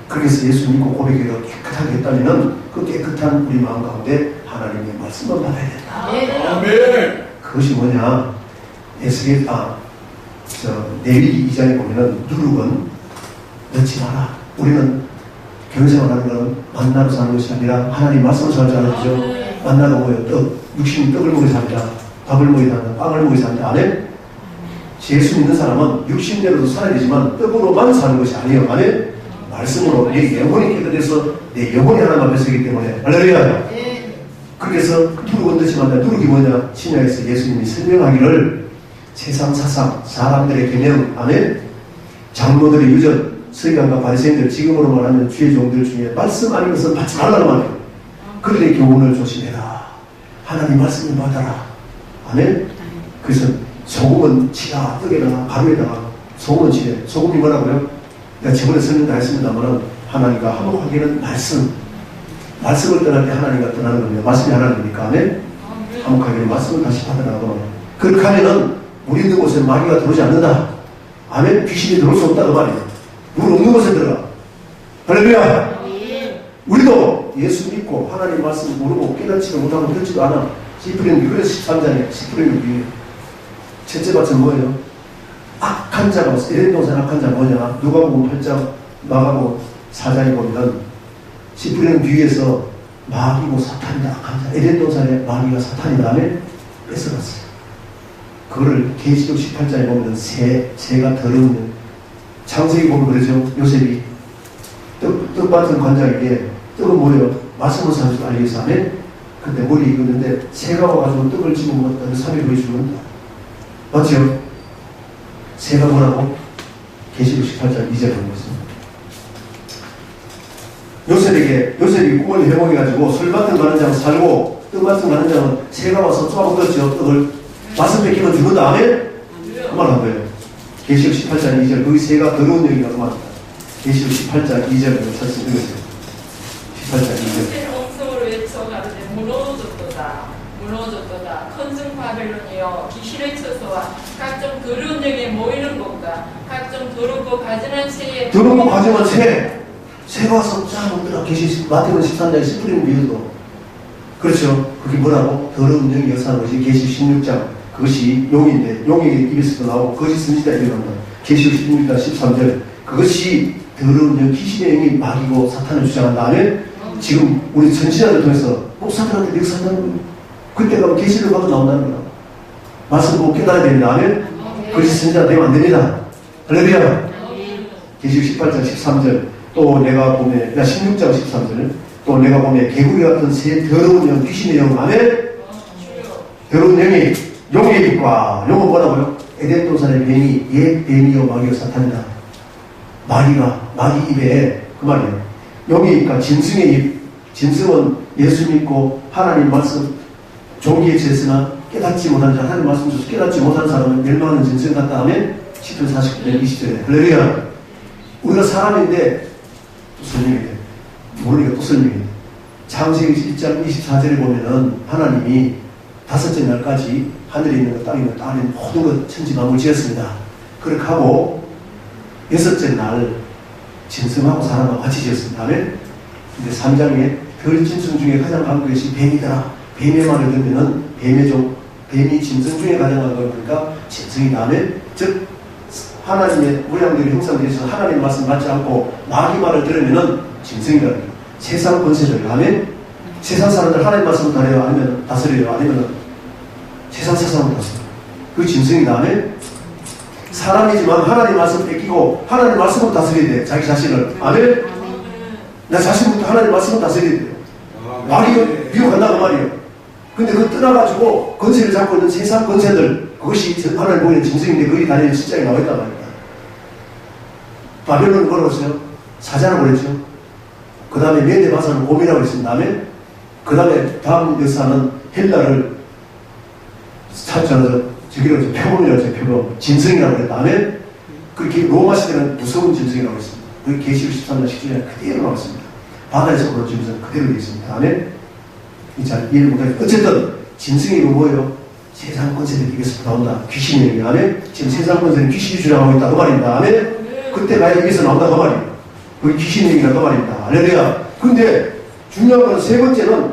그래서 예수 믿고 고백해서 깨끗하게 했다면 그 깨끗한 우리 마음 가운데 하나님의 말씀만 받아야 된다. 아멘. 그것이 뭐냐? 레위기 2장에 보면은 누룩은 넣지 마라. 우리는 교회생활하는 것은 만나로 사는 것이 아니라 하나님 말씀을 살지 않았죠. 만나가 뭐예요? 육신이 떡을 먹여서 산다. 밥을 먹여서 산다. 빵을 먹여서 산다. 아멘? 예수 믿는 사람은 육신대로도 살아야 되지만 떡으로만 사는 것이 아니에요. 아멘? 말씀으로 내 영혼이 깨끗해서 내 영혼이 하나님 앞에 서기 때문에. 할렐루야. 그래서 누룩은 넣지 말라. 누룩이 뭐냐? 신약에서 예수님이 설명하기를 세상 사상, 사람들의 개념, 아멘? 장로들의 유전, 서기관과 바리새인들, 지금으로 말하면 주의 종들 중에 말씀 아닌 것은 받지 말라는 말이에요. 그들의 교훈을 조심해라. 하나님 말씀을 받아라. 아멘? 그래서 소금은 치라, 떡에다가 가루에다가 소금은 치래. 소금이 뭐라고요? 내가 저번에 설명 다 했습니다만 하나님과 화목하기는 말씀을 떠날 때 하나님과 떠나는 겁니다. 말씀이 하나님입니까? 아멘? 화목하기는 말씀을 다시 받으라고. 그렇게 하면은 물 있는 곳에 마귀가 들어오지 않는다. 아멘? 귀신이 들어올 수 없다 그 말이에요. 물 없는 곳에 들어가. 할렐루야. 우리도 예수 믿고 하나님 말씀 모르고 깨닫지도 못하고 듣지도 않아. 시프리는 그래서 13장에 시프리는 비유예요. 첫째 밭은 뭐예요? 악한 자가 에덴 동산 악한 자 뭐냐? 누가복음 8장 마가복음 4장에 보면 시프리는 비유에서 마귀고 사탄이다. 악한 자. 에덴 동산에 마귀가 사탄이다. 아멘? 뺏어갔어요. 그거를 계시록 18장에 보면 새가 더러운 창세기 보면 그러죠. 요셉이 떡밭은 관장에게 떡은 뭐예요? 말씀을 사는 줄 알기 위해서 하면 그때 머리 익었는데 새가 와가지고 떡을 집어먹었다는 3일 후에 죽는다. 맞죠? 새가 뭐라고? 계시록 18장 2절에 보는 것입니다. 요셉이 꿈을 해몽해가지고 술밭은 가는 장은 살고 떡밭은 가는 장은 새가 와서 쪼아먹었죠. 떡을 말씀 뺏기면 죽는다. 아멘? 그 말 한 거예요. 계시록 18장 2절, 거기 새가 더러운 영이라고 말합니다. 계시록 18장 2절을 찾으시면 되겠어요. 18장 2절. 홍성으로 외쳐가는데 무너졌도다. 무너졌도다. 큰성 바벨론이여 귀신의 처소와 각종 더러운 영에 모이는 곳과 각종 더럽고 가증한 새에 더럽고 가증한 새가 와서 쫙 오더라. 계시 마태복음 13장에 씨 뿌리는 비유도 그렇죠. 그게 뭐라고? 더러운 영이 역사하는 것이 계시 16장 그것이 용인데 용의 입에서도 나오고 거짓 선지자 입에 나온다. 계시 16장 13절 그것이 더러운 영 귀신의 영이 마귀고 사탄을 주장한 다음에 지금 우리 전신화를 통해서 꼭 사탄한테 역사한다는 거예요. 그때 가면 계시를 받고 나온다는 거야. 말씀 보고 깨달아야 됩니다. 아멘. 거짓 선지자 되면 안 됩니다. 할렐루야. 계시 18장 13절 또 내가 보면 16장 13절 또 내가 보면 개구리 같은 새 더러운 영 귀신의 영 아멘. 더러운 영이 용의 입과 용은 뭐라고요? 에덴 동산의 뱀이 옛 뱀이요 마귀요 사탄이다. 마귀 입에 그 말이에요. 용의 입과 짐승의 입. 짐승은 예수 믿고 하나님 말씀 종기에 졌으나 깨닫지 못한 자 하나님 말씀 줘서 깨닫지 못한 사람은 멸망하는 짐승 같다 하면 10편 49편 20절에 할렐루야. 우리가 사람인데 또 설명이 돼. 모르니까 또 설명이 돼. 창세기 1장 24절에 보면은 하나님이 다섯째 날까지 하늘에 있는 것, 땅에 있는 것, 땅에 있는 모든 것 천지 만물 지었습니다. 그렇게 하고 여섯째 날 짐승하고 사람하고 같이 지었습니다. 아멘. 근데 3장에 별 짐승 중에 가장 강한 것이 뱀이더라. 뱀의 말을 들으면은 뱀이 짐승 중에 가장 강한 거니까 짐승이 다음에 즉 하나님의 모양대로 형상되어서 하나님 말씀 받지 않고 마귀 말을 들으면은 짐승이라는 거예요. 세상 권세를 하면 세상 사람들 하나님 말씀을 다해요 아니면 다스려요 아니면 세상 세상을 다스려요. 그 짐승이 다음에 사람이지만 하나님 말씀 뺏기고 하나님 말씀을 다스려야 돼. 자기 자신을. 아멘. 나 자신부터 하나님 말씀을 다스려야 돼요. 마귀가 미혹한다고 말이에요. 근데 그거 떠나가지고 권세를 잡고 있는 세상 권세들 그것이 하나님 보이는 짐승인데 그게 다니엘 실장에 나와있단 말입니다. 바벨론은 뭐라고 했어요? 사자라고 그랬죠. 그 다음에 멘데바사는 곰이라고 했습니다. 아멘. 그 다음에 다음 역사는 헬라를 찾잖아요. 저기로 표범이라고 했어요. 표범. 짐승이라고 그랬다. 아멘. 그렇게 로마 시대는 무서운 짐승이라고 했습니다. 그 계시록 13장 17절에 그대로 나왔습니다. 바다에서 보는 짐승 그대로 되어 있습니다. 아멘. 잘 이해를 못하겠어요. 어쨌든 짐승이 뭐예요? 세상 권세를 입에서 나온다. 귀신의 영이. 아멘. 지금 세상 권세는 귀신이 주장하고 있다. 그 말입니다. 아멘. 그때 가야 입에서 나온다. 그 말이에요. 그게 귀신의 영이다. 그 말입니다. 할렐루야. 근데 중요한 건 세 번째는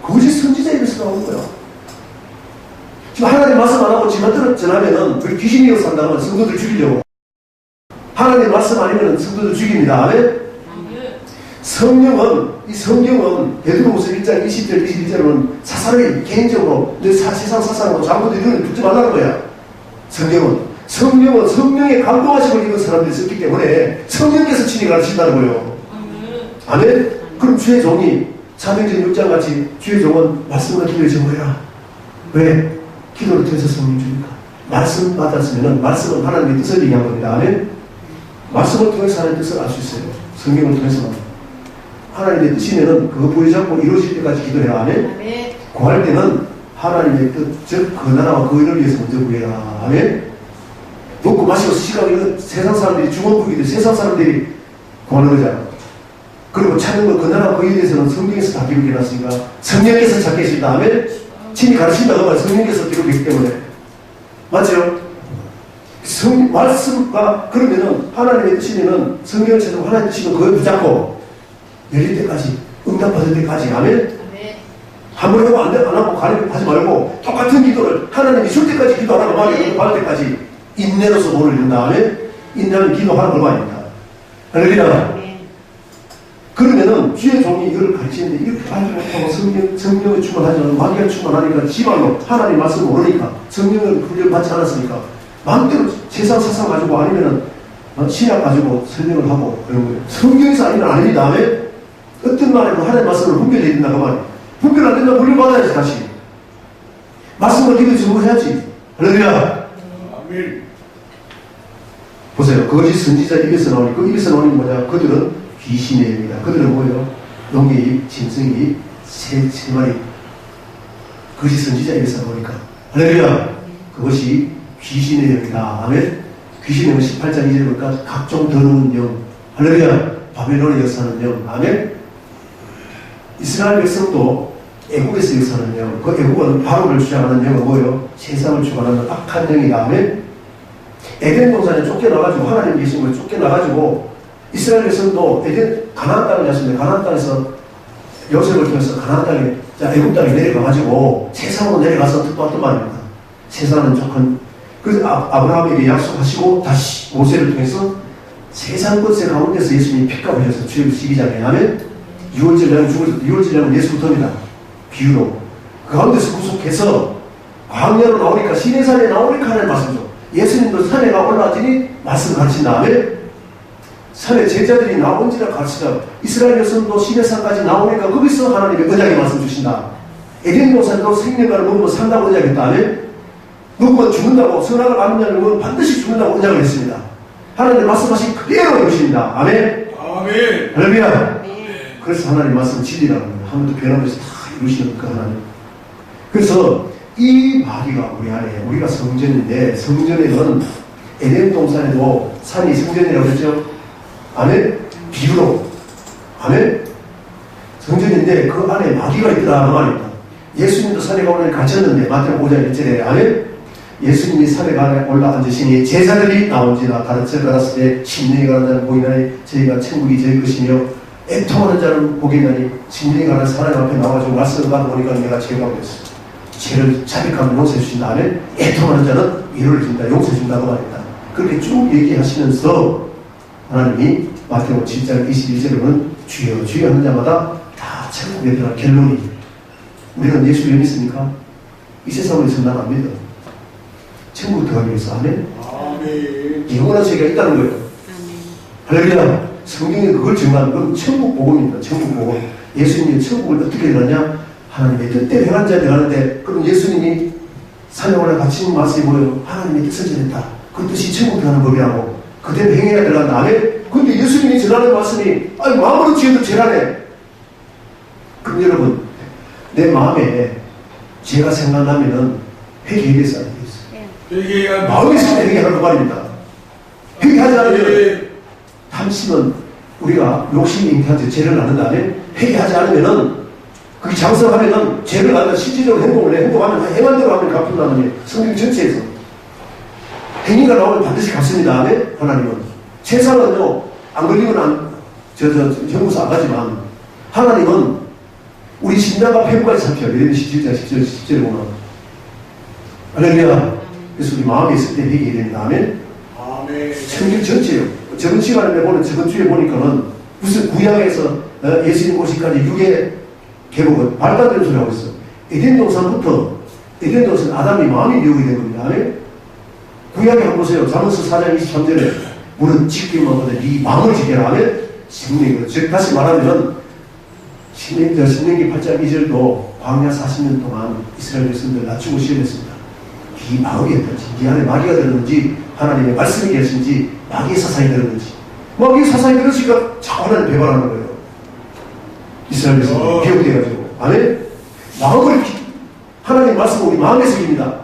거짓 선지자 입에서 나오는 거예요. 지금 하나님 말씀 안 하고 지만 전하면은 그 귀신이 역사한다고 하면 성도들 죽이려고. 하나님 말씀 아니면 성도들 죽입니다. 아멘. 성령은 이 성경은 베드로후서 1장 20절 21절은 사사를 개인적으로 내 세상 사상으로 잘못된 이론을 붙지 말라는 거야. 성령은 성령의 감동하심을 입은 사람들이 있었기 때문에 성령께서 친히 가르친다는 거예요. 아멘. 그럼 주의 종이 사도행전 6장 같이 주의 종은 말씀과 기도에 정보해라. 왜? 기도를 통해서 성령 주니까. 말씀 받았으면 말씀은 하나님의 뜻을 얘기한 겁니다. 아멘. 말씀을 통해서 하나님의 뜻을 알 수 있어요. 성경을 통해서만. 하나님의 뜻이면은 그거 부여잡고 이루어질 때까지 기도해라. 아멘. 구할 때는 하나님의 뜻, 즉 그 나라와 그 의를 위해서 먼저 구해라. 아멘. 먹고 마시고 시간을 세상 사람들이 중원부기들 세상 사람들이 구하는 거잖아. 그리고 찾는 거 그 나라와 그 의에 대해서는 성경에서 다 기록해 놨으니까 성령께서 찾게 해준다. 아멘. 친히 가르친다고 말 성령께서 기록했기 때문에 맞죠? 말씀과 그러면은 하나님의 뜻이면은 성경을 찾고 하나님의 뜻이면 그걸 붙잡고 열릴 때까지 응답받을 때까지. 아멘. 한번 하고 안 하고 가리하지 말고 똑같은 기도를 하나님이 줄 때까지 기도하라고 말이에요. 받을 때까지 인내로서 뭐를 이룬다. 아멘. 인내하면 기도하는 걸 말입니다. 할렐루야. 그러면은 주의 종이 이걸 가르치는데 이렇게 알지 못하고 성령을 충만하지 않고 마귀가 충만하니까 지방로 하나님 말씀을 모르니까 성령을 훈련 받지 않았으니까 마음대로 세상 사상 가지고 아니면은 신약 가지고 설명을 하고 그런 거예요. 성경에서 아니면 아닙니다. 아멘. 어떤 말에도 하나님 말씀을 분별해야 된다고 말이에요. 분별 안 된다면 훈련받아야지 다시. 말씀을 기도 증거해야지. 할렐루야. 아멘. 보세요. 거짓 선지자 입에서 나오니 그 입에서 나오는 게 뭐냐. 그들은 귀신의 영이다. 그들은 뭐예요? 용의 입, 짐승의 입, 세 마리. 거짓 선지자 입에서 나오니까. 할렐루야. 그것이 귀신의 영이다. 아멘. 귀신의 영은 18장 2절 보니까 각종 더러운 영. 할렐루야. 바벨론의 역사는 영. 아멘. 이스라엘 백성도 애국에서 역사하는 영, 그 애국은 바로를 주장하는 영은 뭐예요? 세상을 주관하는 악한 영이 다음에 에덴 동산에 쫓겨나가지고 하나님 계신 거에 쫓겨나가지고 이스라엘 백성도 에덴 가나안 땅을 잡습니다. 가나안 땅에서 요셉을 통해서 가나안 땅에 애국 땅에 내려가가지고 세상으로 내려가서 뜻봤던 말입니다. 세상은 조금 그래서 아브라함에게 약속하시고 다시 모세를 통해서 세상 것의 가운데서 예수님이 핏값 흘려서 주의 시기장에 하면 6월절량은 예수부터입니다. 비유로 그 가운데서 구속해서 광야로 나오니까 시내산에 나오니까 하나님 말씀이죠. 예수님도 산에가 올라왔더니 말씀 가르친 다음에 산에 제자들이 나온지라 가르치다 이스라엘 여성도 시내산까지 나오니까 거기서 하나님의 언약의 말씀 주신다. 에덴 동산도 생명과를 먹으면 산다고 언약했다 다음에 먹으면 죽는다고 선악을 아는 자를 먹으면 반드시 죽는다고 언약을 했습니다. 하나님 말씀하신 그대로 이루십니다. 아멘. 아멘. 할렐루야. 그래서 하나님 말씀 진리라는 거예요. 하나님도 변함없이 다 이루시는 그 하나님. 그래서 이 마귀가 우리 안에 우리가 성전인데 성전에는 에덴 동산에도 산이 성전이라고 했죠. 아멘. 비유로 아멘. 성전인데 그 안에 마귀가 있더라 그 말입니다. 예수님도 산에 가오니 갇혔는데 마태복음 5장 1절에 아멘. 예수님이 산에 올라 앉으시니 제자들이 나온지나 가르쳐 가랐을 때 심령이 가는 자는 보이나니 저희가 천국이 저희 것이며 애통하는 자는 보겠나니 심령이 가는 사람 앞에 나와가지고 말씀 받아보니까 내가 죄가 되었어. 죄를 자백하면 용서해 주신다 하면 애통하는 자는 위로를 준다 용서해 준다고 말했다. 그렇게 쭉 얘기하시면서 하나님이 마태복음 7장 21절에는 주여 주여 하는 자마다 다 천국에 들어갈 결론이 우리는 예수를 믿습니까? 이 세상으로 선난 안 믿어. 천국 들어가기 위해서 아멘. 영원한 세계가 있다는 거예요. 할렐루야. 성경이 그걸 증거하는 건 천국 복음입니다. 천국 복음. 예수님이 천국을 어떻게 들어가냐? 하나님의 뜻대로 행한 자에 들어가는데 그럼 예수님이 산에 올라 같이 말씀이 뭐예요? 하나님의 뜻을 전했다. 그 뜻이 천국 들어가는 법이라고. 그대로 행해야 들어간다. 아멘. 근데 예수님이 전하는 말씀이 아니 마음으로 지어도 죄라네. 그럼 여러분 내 마음에 죄가 생각나면은 회개해야겠어 안 되겠어? 마음에서 회개하는 그 말입니다. 회개하지 않으면 탐심은 우리가 욕심이 잉태한테 죄를 낳는 다음에 회개하지 않으면은 그게 장성하면은 죄를 낳는 실질적으로 행동을 해. 행동하면 행한 대로 하면 갚는다는 게 성경 전체에서 행위가 나오면 반드시 갚습니다. 하나님은 세상은요 안 걸리면 정부서 안 가지만 하나님은 우리 신자가 폐부까지 살펴요. 예레미야 17장 10절에 보면 할렐루야. 그래서 우리 마음에 있을 때 회개해야 됩니다. 아멘. 성경 전체요. 저번 시간에 보는 저번 주에 보니까는 무슨 구약에서 예수님 오시까지 육의 계복은 말도 안 되는 소리 하고 있어. 에덴 동산부터 에덴 동산 아담이 마음이 미혹이 된 겁니다. 아멘. 구약에 한번 보세요. 잠언서 4장 23절에 우리는 지키기만 보다 네 마음을 지켜라 하면 성령이거든. 즉 다시 말하면 신명기 8장 2절도 광야 40년 동안 이스라엘 백성들 낮추고 시험했습니다. 이 마귀였든지 이 안에 마귀가 들었는지 하나님의 말씀이 계신지 마귀의 사상이 들었는지 마귀의 사상이 들었으니까 자꾸 하나님 배반하는 거예요. 이스라엘 백성들이 비옥돼가지고 아멘. 마음을 하나님 말씀은 우리 마음에서 입니다.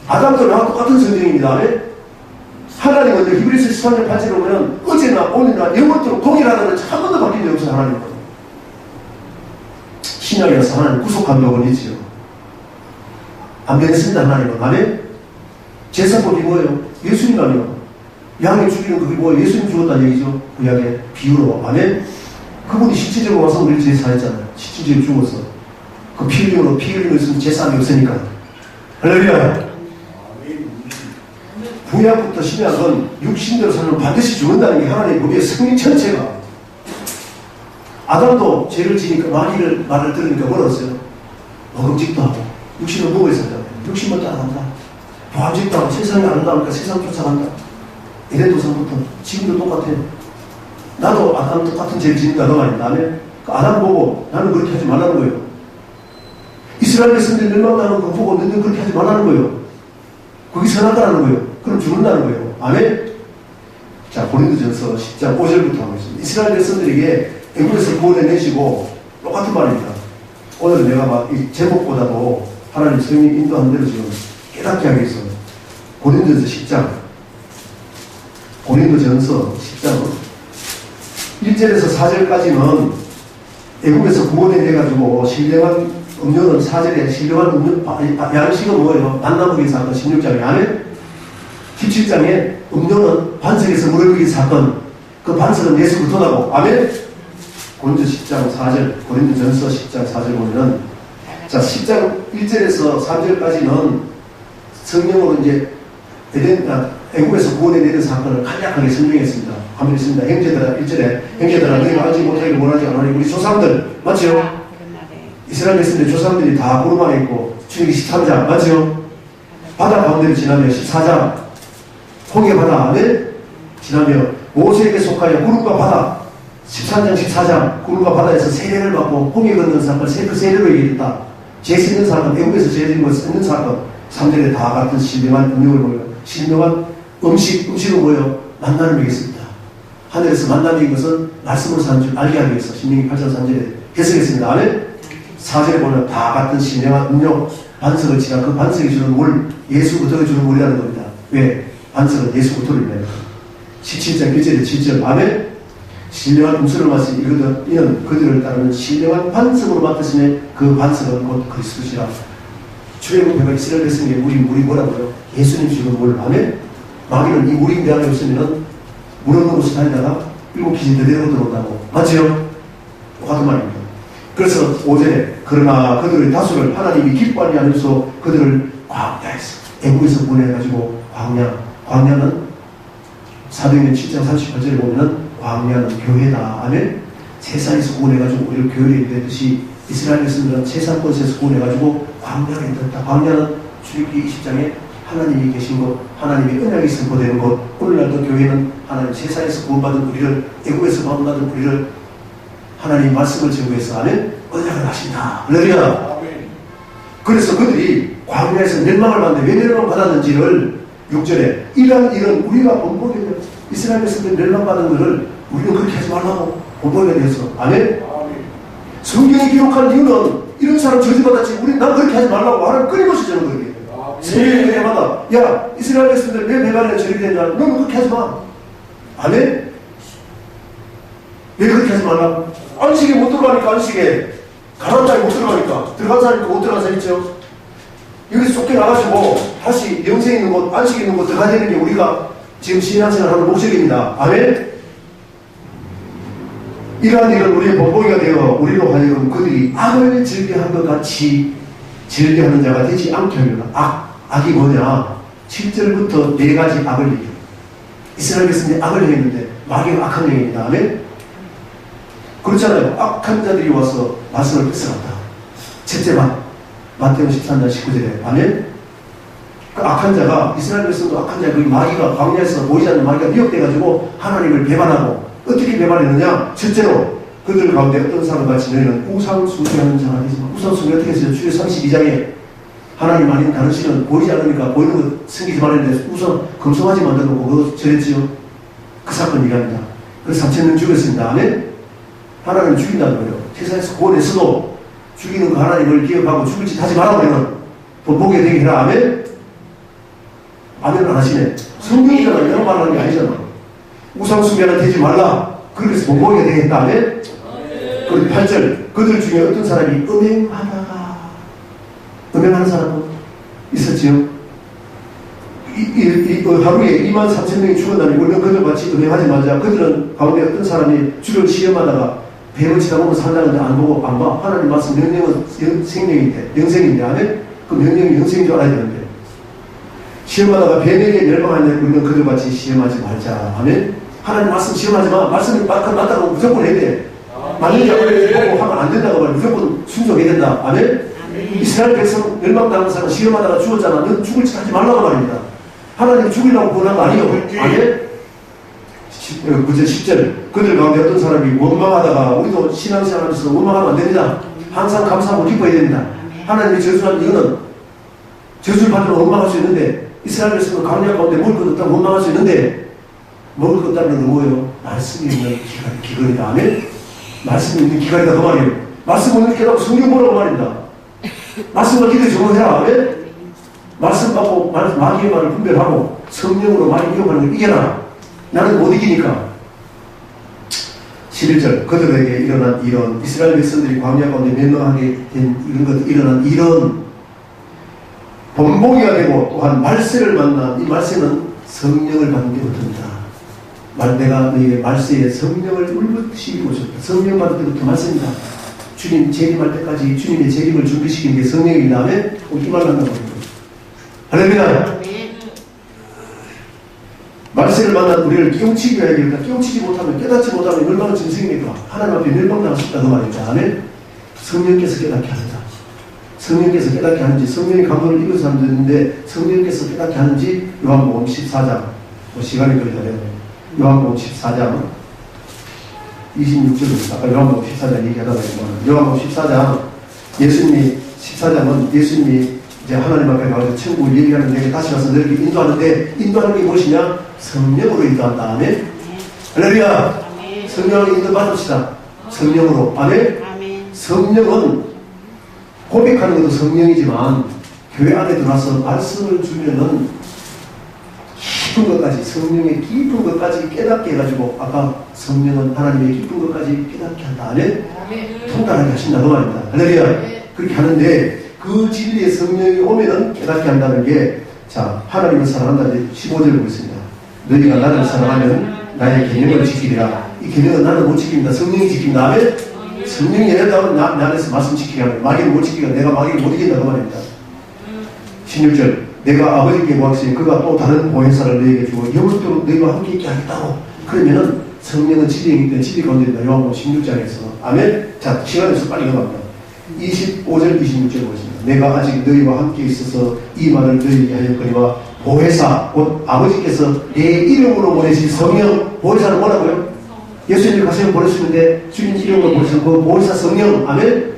아담도 나와 똑같은 성경입니다. 아멘. 하나님은 히브리서 13장 8절에 보면 어제나 오늘나 영원토록 동일하다는 한 번도 바뀐 적 없어요. 하나님은 신약이라서 하나님 구속한 법은 있지요. 안 변했습니다. 하나님은. 아멘. 제사법이 뭐예요? 예수님 아니요. 양을 죽이는 그게 뭐예요? 예수님 죽었다는 얘기죠. 구약의 비유로. 아멘. 그분이 실질적으로 와서 우리를 제사했잖아요. 실질적으로 죽어서. 그 피 흘림으로 피 흘림을 쓰면 제사함이 없으니까. 할렐루야. 구약부터 신약은 육신대로 살면 반드시 죽는다는 게 하나님의 법의 성리 전체가. 아담도 죄를 지니까 마귀를 말을 들으니까 뭐라었어요? 먹음직도 하고 육신을 보고 있었잖아요. 육신만 따라간다. 보암직도 하고 세상이 아름다우니까 세상 쫓아간다. 에덴 동산부터 지금도 똑같아요. 나도 아담 똑같은 죄를 지닌다 그 말입니다. 그 아담 보고 나는 그렇게 하지 말라는 거예요. 이스라엘 백성들이 멸망당하는 거 보고 너는 그렇게 하지 말라는 거예요. 그게 선악과라는 거예요. 그럼 죽는다는 거예요. 아멘. 자, 고린도전서 10장 5절부터 하겠습니다. 이스라엘 백성들에게 애국에서 구원해내시고 똑같은 말입니다. 오늘 내가 막 이 제목보다도 하나님 성령 인도한 대로 지금 깨닫게 하기 위해서 고린도전서 10장 고린도전서 10장 1절에서 4절까지는 애국에서 구원해내가지고 신령한 음료는 4절에 신령한 음료, 양식은 뭐예요? 만나보기 사건 16장에 아멘? 17장에 음료는 반석에서 물을 먹인 사건, 그 반석은 예수 그리스도라고 아멘? 고린도 10장 4절, 고린도전서 10장 4절 보면은 자 10장 1절에서 3절까지는 성령으로 이제 애국에서 구원해 내는 사건을 간략하게 설명했습니다. 한번 있습니다. 형제들아 1절에 형제들아 너희가 알지 못하기를 원하지 않으니 우리 조상들 맞죠? 이스라엘 백성들 조상들이 다 구름 안에 있고 출애굽기 13장 맞죠? 바다 가운데를 지나며 14장 홍해 바다를 지나며 모세에게 속하여 구름과 바다 13장 14장 구름과 바다에서 세례를 받고 홍해 건넌 사건 그 세례로 얘기했다. 죄 씻는 사건 애국에서 죄 짓는 것 씻는 사건 3절에 다 같은 신령한 음료를 보여 신령한 음식은 뭐예요? 만나를 먹였습니다. 하늘에서 만나 먹인 것은 말씀으로 사는 줄 알게 하기 위해서 신명기 8장 3절에 해석했습니다. 아멘? 4절에 보면 다 같은 신령한 음료 반석을 지나 그 반석이 주는 물 예수 그리스도가 주는 물이라는 겁니다. 왜? 반석은 예수 그리스도입니다. 17장 1절에 7절 아멘? 신령한 음수를 마시 이는 그들을 따르는 신령한 반석으로 맡으시며 그 반석은 곧 그리스도시라. 출애굽해가 이스라엘 백성의 물이 뭐라고요? 예수님 주는 물 아멘? 마귀는 이 물이 내 안에 없으면 물 없는 곳에 다니다가 7기지 내려고 들어온다고 맞죠? 똑같은 말입니다. 그래서 5절에 그러나 그들의 다수를 하나님이 기뻐하지 않으셔서 그들을 광야에서 애국에서 보내가지고 광야는 사도행전 7장 38절에 보면은 광야는 교회다. 아멘? 세상에서 구원해가지고 우리를 교회에 되듯이 이스라엘 백성들은 세상권에서 구원해가지고 광야에 있다. 광야는 출애굽기 20장에 하나님이 계신 곳, 하나님의 은약이 선포되는 곳, 오늘날도 교회는 하나님 세상에서 구원받은 우리를 애국에서 구원받은 우리를 하나님 말씀을 제공해서 아멘? 은약을 하신다. 할렐루야. 그래서 그들이 광야에서 멸망을 받는데 왜 멸망을 받았는지를 6절에 이런 우리가 본보게 이스라엘 백성들 멸망받은 것을 우리는 그렇게 하지 말라고 본보게 되어서 아멘? 성경이 기록한 이유는 이런 사람 저주받았지 난 그렇게 하지 말라고 하나님 끊임없이 저는 그렇게 성경이 때마다 야 이스라엘 백성들 왜 배반에 저렇게 되냐 너는 그렇게 하지 마 아멘? 왜 그렇게 하지 말라고 안식에 못 들어가니까 안식에 가난한 자리 못 들어가니까 들어간 사람 있고 못 들어간 사람 있죠 여기서 쫓겨나가지고 다시 영생 있는 곳 안식 있는 곳 들어가야 되는 게 우리가 지금 신앙생활 하는 목적입니다. 아멘? 이러한 일은 우리의 본보기가 되어 우리로 하여금 그들이 악을 즐겨한 것 같이 즐겨하는 자가 되지 않게 하려나. 악이 뭐냐? 7절부터 4가지 악을 얘기해요. 이스라엘 백성들이 악을 행했는데 마귀가 악한 행위입니다. 아멘? 그렇잖아요. 악한 자들이 와서 말씀을 뺏어갔다. 첫째 마태복음 13장 19절에 아멘? 그 악한 자가 이스라엘 백성도 악한 자가 그 마귀가 광야에서 보이지 않는 마귀가 미혹돼가지고 하나님을 배반하고 어떻게 배반했느냐? 첫째로 그들 가운데 어떤 사람같이 너희는 우상 숭배하는 자가 되지만 우상 숭배 어떻게 했어요? 주의 32장에 하나님 아닌 다른 신은 보이지 않으니까 보이는 것 숨기지 말았는데 우선 금송아지 만들어놓고 그거 저랬지요? 그 사건 얘기합니다. 그래서 3,000명 죽였습니다. 아멘? 하나님을 죽인다는 거예요. 세상에서 구원했어도 죽이는 그 하나님을 기억하고 죽을 짓 하지 말라고 그러면 본보게 되게 해라. 아멘? 아멘을 안 하시네. 성경이잖아. 이런 말 하는 게 아니잖아. 우상숭배는 되지 말라. 그래서 본보게 되겠다. 아멘? 그리고 8절 그들 중에 어떤 사람이 음행하는 사람은 있었지요. 하루에 23,000명이 죽어다니고 우리는 그들같이 음행하지 말자. 그들은 가운데 어떤 사람이 주를 시험하다가 뱀을 치다 보면 산다는데 안 보고 안 봐. 하나님 말씀 명령은 생명인데 영생인데 아멘? 그 명령이 영생인 줄 알아야 되는데 시험하다가 뱀에게 멸망하는데 우리는 그들같이 시험하지 말자. 아멘? 하나님 말씀 시험하지 마. 말씀이 맞다고 무조건 해야 돼. 맞는지 안 맞는지 보고 하면 안 된다고 말해. 무조건 순종해야 된다. 아멘? 이스라엘 백성 멸망당한 사람 시험하다가 죽었잖아. 넌 죽을 짓 하지 말라고 말입니다. 하나님 죽이려고 보낸 거 아니에요. 아멘? 9절 10절 그들 가운데 어떤 사람이 원망하다가 우리도 신앙생활하면서 원망하면 안 됩니다. 항상 감사하고 기뻐해야 됩니다. 하나님이 저주한 이유는 저주를 받으면 원망할 수 있는데 이스라엘 백성은 광야 가운데 먹을 것 없다고 원망할 수 있는데 먹을 것 없다는 건 뭐예요? 말씀이 있는 기근이다. 아멘? 말씀이 있는 기간이다 그 말이에요. 말씀 못 읽게 성경 보라고 말입니다. 말씀을 기도에 적용해라. 아멘? 말씀 받고 마귀의 말을 분별하고 성령으로 많이 이용하는 걸 이겨라. 나는 못 이기니까 11절 그들에게 일어난 이런 이스라엘 백성들이 광야 가운데 멸망하게 된 이런 것 일어난 이런 본보기가 되고 또한 말세를 만난 이 말세는 성령을 받는 게 어떻습니다. 내가 너희의 말세에 성령을 울붓이 보셨다. 성령 받을 때부터 말세입니다. 주님 재림할 때까지 주님의 재림을 준비시킨 게 성령이기 다음에 이 말 만나는 거예요. 할렐루야. 말세를 만난 우리를 끼우치기 해야 되겠다. 끼우치지 못하면 깨닫지 못하면 멸망은 짐승이니까 하나님 앞에 멸망당할 수 있다 그 말입니다. 아멘. 성령께서 깨닫게 합니다. 성령께서 깨닫게 하는지 성령의 감동을 입은 사람도 있는데 성령께서 깨닫게 하는지 요한복음 14장 시간이 걸리잖아요. 요한복음 14장 26절입니다. 아까 요한복음 14장 얘기하다가 요한복음 14장 예수님이 14장은 예수님이 이제 하나님 앞에 가서 천국을 얘기하는 데에 다시 가서 너희를 인도하는데 인도하는 게 무엇이냐? 성령으로 인도한다. 아멘. 할렐루야. 성령을 인도받읍시다. 성령으로. 아멘. 성령은 고백하는 것도 성령이지만 교회 안에 들어와서 말씀을 주면은 깊은 것까지 성령의 깊은 것까지 깨닫게 해가지고 아까 성령은 하나님의 깊은 것까지 깨닫게 한다. 아멘. 통달하게 하신다 그 말입니다. 할렐루야. 그렇게 하는데 그 진리의 성령이 오면은 깨닫게 한다는 게 자 하나님을 사랑한다 이제 15절 보고 있습니다. 너희가 나를 사랑하면 나의 계명을 지키리라. 이 계명은 나는 못 지킵니다. 성령이 지킵니다. 아멘. 성령이 얘네다면 내 안에서 말씀 지키게 하면 마귀를 못 지키고 내가 마귀를 못 이긴다 그 말입니다. 16절 내가 아버지께 구하시니 그가 또 다른 보혜사를 너희에게 주고 영원토록 너희와 함께 있게 하겠다고. 그러면은 성령은 진리이기 때문에 진리 가운데 있다. 요한복음 16장에서 아멘. 자 시간에서 빨리 넘어갑니다. 25절 26절 보겠습니다. 내가 아직 너희와 함께 있어서 이 말을 너희에게 하였거니와 보혜사 곧 아버지께서 내 이름으로 보내신 성령. 보혜사는 뭐라고요? 예수님이 가서 보내시는데 주님 이름으로 보내신 그 보혜사 성령. 아멘.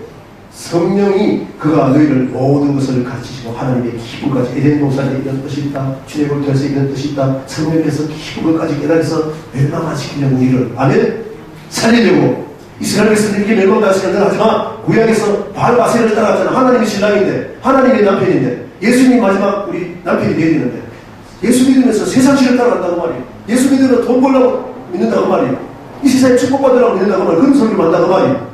성령이 그가 너희를 모든 것을 가르치시고 하나님의 깊은 것까지 에덴 동산에 이런 뜻이 있다. 출애굽기에서 이런 뜻이 있다. 성령께서 깊은 것까지 깨달아서 멸망시키려고 우리를 아멘. 살리려고 이스라엘 백성들에게 멸망당하시는 건 하지만 구약에서 바알바세를 따라갔잖아. 하나님이 신랑인데 하나님이 남편인데 예수님이 마지막 우리 남편이 되어야 되는데 예수 믿으면서 세상신을 따라간다고 말이에요. 예수 믿으면 돈 벌려고 믿는다고 말이에요. 이 세상에 축복받으라고 믿는다고 말이에요. 그런 소리를 한다고 말이에요.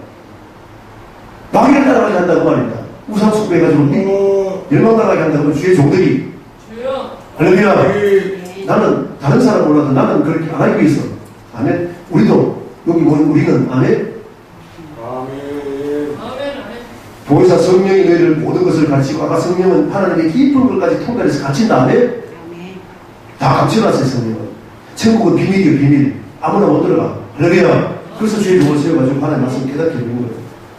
마귀를 따라가게 한다고 말입니다. 우상 숭배해가지고 멸망당하게 한다고 주의 종들이 할렐루야. 나는 다른 사람 몰라도 나는 그렇게 안 알고 있어. 아멘. 우리도 여기 모인 우리는 아멘. 보혜사 성령이 너희를 모든 것을 가르치고 아까 성령은 하나님의 깊은 것까지 통달해서 가르친다. 아멘. 다 감춰놨어요. 성령은. 천국은 비밀이에요. 비밀. 아무나 못 들어가. 할렐루야. 그래서 주의 종을 세워가지고 하나님 말씀 깨닫게 되는 거예요.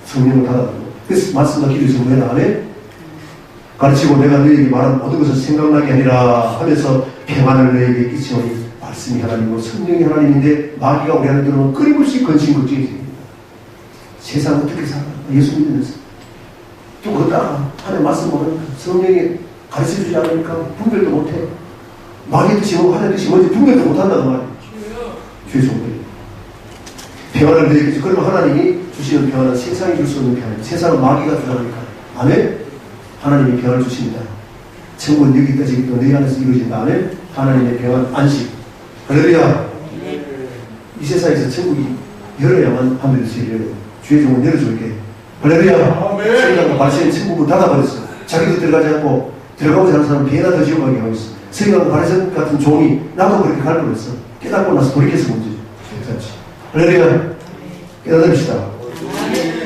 성령을 닫아두고. 그래서 말씀과 기도의 성령을 아멘. 가르치고 내가 너희에게 말한 모든 것을 생각나게 하리라 하면서 평안을 너희에게 끼치오니 말씀이 하나님이고 성령이 하나님인데 마귀가 우리 안에 들어오면 끊임없이 근심걱정이 됩니다. 세상 어떻게 살아? 예수 믿으면서 또 그거 따라 하나님 말씀 보면 성령이 가르쳐주지 않으니까 분별도 못해. 마귀의 뜻이 뭐고 하나님의 뜻이 뭔지 분별도 못한다는 말이에요. 주의 종들이 평안을 너희에게 그러면 하나님이 주시는 평안은 세상이 줄 수 없는 평안입니다. 세상은 마귀가 주라니까. 아멘. 하나님이 평안을 주십니다. 천국은 여기까지 또 너희 안에서 이루어진다. 아멘. 하나님의 평안 안식. 할렐루야. 이 세상에서 천국이 열어야만 하면 될 수 있어요. 주의 종은 열어줄게. 할렐루야. 서기관과 바리새인 천국을 닫아버렸어. 자기도 들어가지 않고 들어가고자 하는 사람은 배나 더 지옥하게 하고 있어. 서기관과 바리새인 같은 종이 나도 그렇게 갈 뻔했어. 깨닫고 나서 돌이켜서 문제지. 괜찮지. 할렐루야. 깨닫읍시다.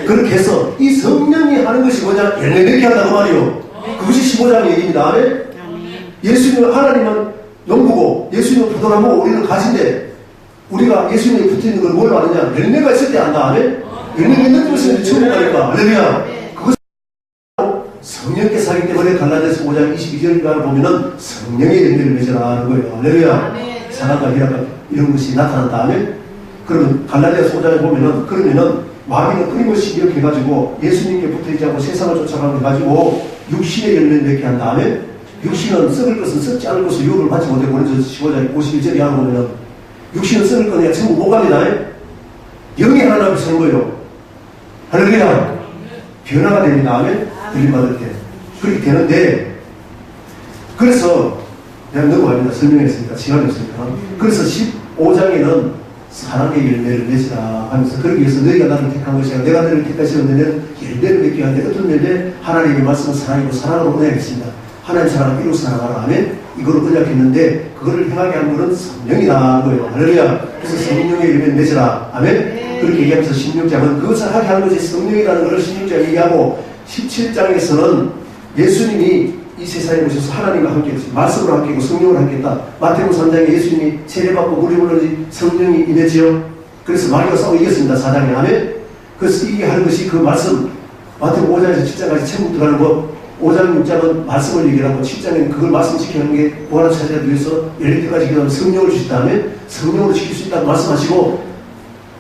그렇게 해서 이 성령이 하는 것이 뭐냐? 열매맺게 한다고 말이요. 그것이 15장의 얘기입니다. 아멘. 예수님은 하나님은 농부고 예수님은 포도나무고 우리는 가지인데 우리가 예수님에 붙어있는 걸 뭘 아느냐? 열매가 있을 때 안다. 아멘. 열매가 있는 것은 천국 가니까. 할렐루야. 그것은 성령께서 하기 때문에 갈라디아서 5장 22절을 보면은 성령의 열매를 맺으라 하는 거예요. 할렐루야. 사랑과 희락과 이런 것이 나타난다. 아멘. 그러면 갈라디아서 5장에 보면은 그러면은 마귀는 끊임없이 이렇게 해가지고 예수님께 붙어있지 않고 세상을 쫓아가게 해가지고 육신의 열매를 맺게 한 다음에 육신은 썩을 것은 썩지 않을 것을 유혹을 받지 못해. 고린도서 15장 51절에 하는 보면은 육신은 썩을 거냐 전부 못 갑니다. 영이 하나님 앞에 서는 거예요. 할렐루야. 변화가 됩니다. 아멘. 들림받을 때 그렇게 되는데 그래서 내가 넘어갑니다. 설명했으니까 시간이 없으니까. 그래서 15장에는 사랑의 열매를 맺으라 하면서 그러기 위해서 너희가 나를 택한 것이야. 내가 너를 택하시는 열매를 맺게 하는데 어떤 열매? 하나님의 말씀은 사랑이고 사랑으로 언약했습니다. 하나님 사랑을 이루고 사랑하라 하면 이거를 언약했는데 그거를 행하게 한 것은 성령이다 거예요. 할렐루야. 그래서 성령의 열매를 맺으라 하면 그렇게 얘기하면서 16장은 그것을 하게 하는 것이 성령이라는 것을 16장 얘기하고 17장에서는 예수님이 이 세상에 오셔서 하나님과 함께 했어요. 말씀으로 함께 했고 성령으로 함께 했다. 마태복음 3장에 예수님이 세례받고 물이 흘러지 성령이 임했지요. 그래서 마귀가 싸워 이겼습니다. 4장에 하면 그래서 이게 하는 것이 그 말씀 마태복음 5장에서 7장까지 천국 들어가는 법 5장 6장은 말씀을 얘기하고 7장에는 그걸 말씀 지키는 게 구하는 자들을 위해서 열릴 때까지 기도하면 성령을 주시다면 성령으로 지킬 수 있다고 말씀하시고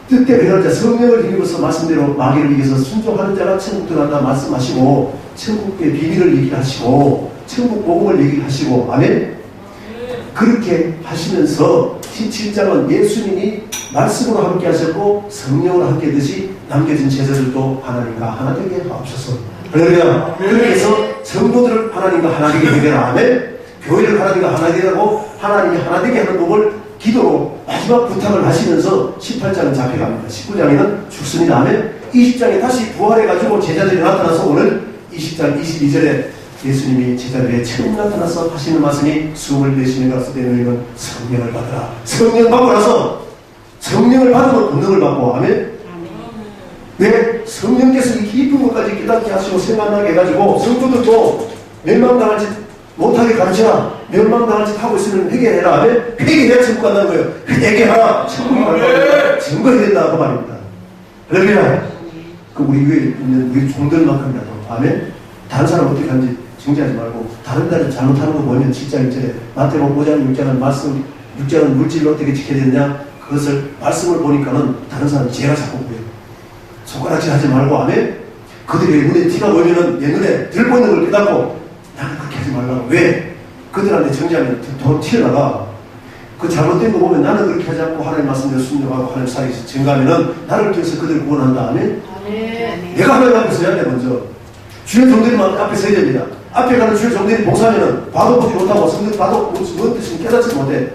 뜻대로 행하는 자 성령을 힘입어서 말씀대로 마귀를 이겨서 순종하는 자가 천국 들어간다 말씀하시고 천국의 비밀을 얘기하시고 천국 복음을 얘기하시고 아멘. 그렇게 하시면서 17장은 예수님이 말씀으로 함께 하셨고 성령으로 함께 했듯이 남겨진 제자들도 하나님과 하나 되게 하옵소서. 그러면 그렇게 해서 성도들을 하나님과 하나 되게 해결하 아멘. 교회를 하나님과 하나 되게 하고 하나님이 하나 되게 하는 법을 기도로 마지막 부탁을 하시면서 18장은 잡혀갑니다. 19장에는 죽습니다. 아멘. 20장에 다시 부활해가지고 제자들이 나타나서 오늘 20장 22절에 예수님이 제자들의 처음 나타나서 하시는 말씀이 숨을 내쉬는 가서 되는 성령을 받으라. 성령 받고 나서 성령을 받으면 권능을 받고 아멘. 왜? 성령께서 이 깊은 것까지 깨닫게 하시고 생각나게 해가지고 성도들도 멸망당할 짓 못하게 가르쳐라. 멸망당할 짓 하고 있으면 회개해라. 아멘. 회개해야 천국 간다는 거예요. 회개하라. 천국이 간다는 증거해야 된다. 그 말입니다. 그러면 그 우리 위에 있는 우리 종들만큼이라도 아멘. 다른 사람 어떻게 하는지 정지하지 말고 다른 데를 잘못하는 거 보면 7장 1절에 마태복음 5장 6장은 말씀 6장은 물질로 어떻게 지켜야 되느냐 그것을 말씀을 보니까는 다른 사람 죄가 자꾸 보여요. 손가락질 하지 말고 아멘. 그들의 눈에 티가 보이면은 내 눈에 들고 있는 걸 깨닫고 나는 그렇게 하지 말라고. 왜? 그들한테 정지하면 더 튀어나가. 그 잘못된 거 보면 나는 그렇게 하지 않고 하나님 말씀대로 순종하고 하나님 사이에서 증가하면은 나를 통해서 그들을 구원한다. 아멘. 내가 하나님 앞에 서야 돼 먼저. 주의 종들만 앞에 서야 됩니다. 앞에 가는 주의 종들이 봉사하면은 봐도 보지 못하고 성경 봐도 뭔 뜻인지 깨닫지 못해.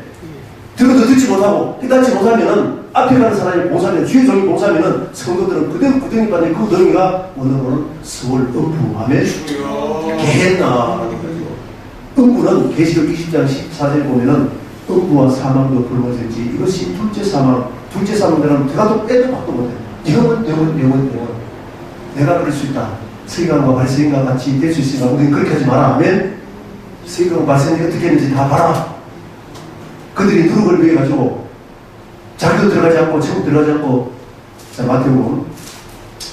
들어도 듣지 못하고 깨닫지 못하면은 앞에 가는 사람이 봉사하면 주의 종이 봉사하면은 성도들은 그대로 구덩이 빠진 그 구덩이가 오늘은 서울 음부 아멘. 개했나 음부는 계시록 20장 14절에 보면은 음부와 사망도 불거질지 이것이 둘째 사망들은 들어가도 빼도 박도 못해. 영원 내가 그럴 수 있다. 서기관과 바리새인과 같이 될 수 있으니까 우리는 그렇게 하지 마라. 아멘. 서기관과 바리새인이 어떻게 했는지 다 봐라. 그들이 누룩을 위해 가지고 자기도 들어가지 않고 천국 들어가지 않고 자 마태복음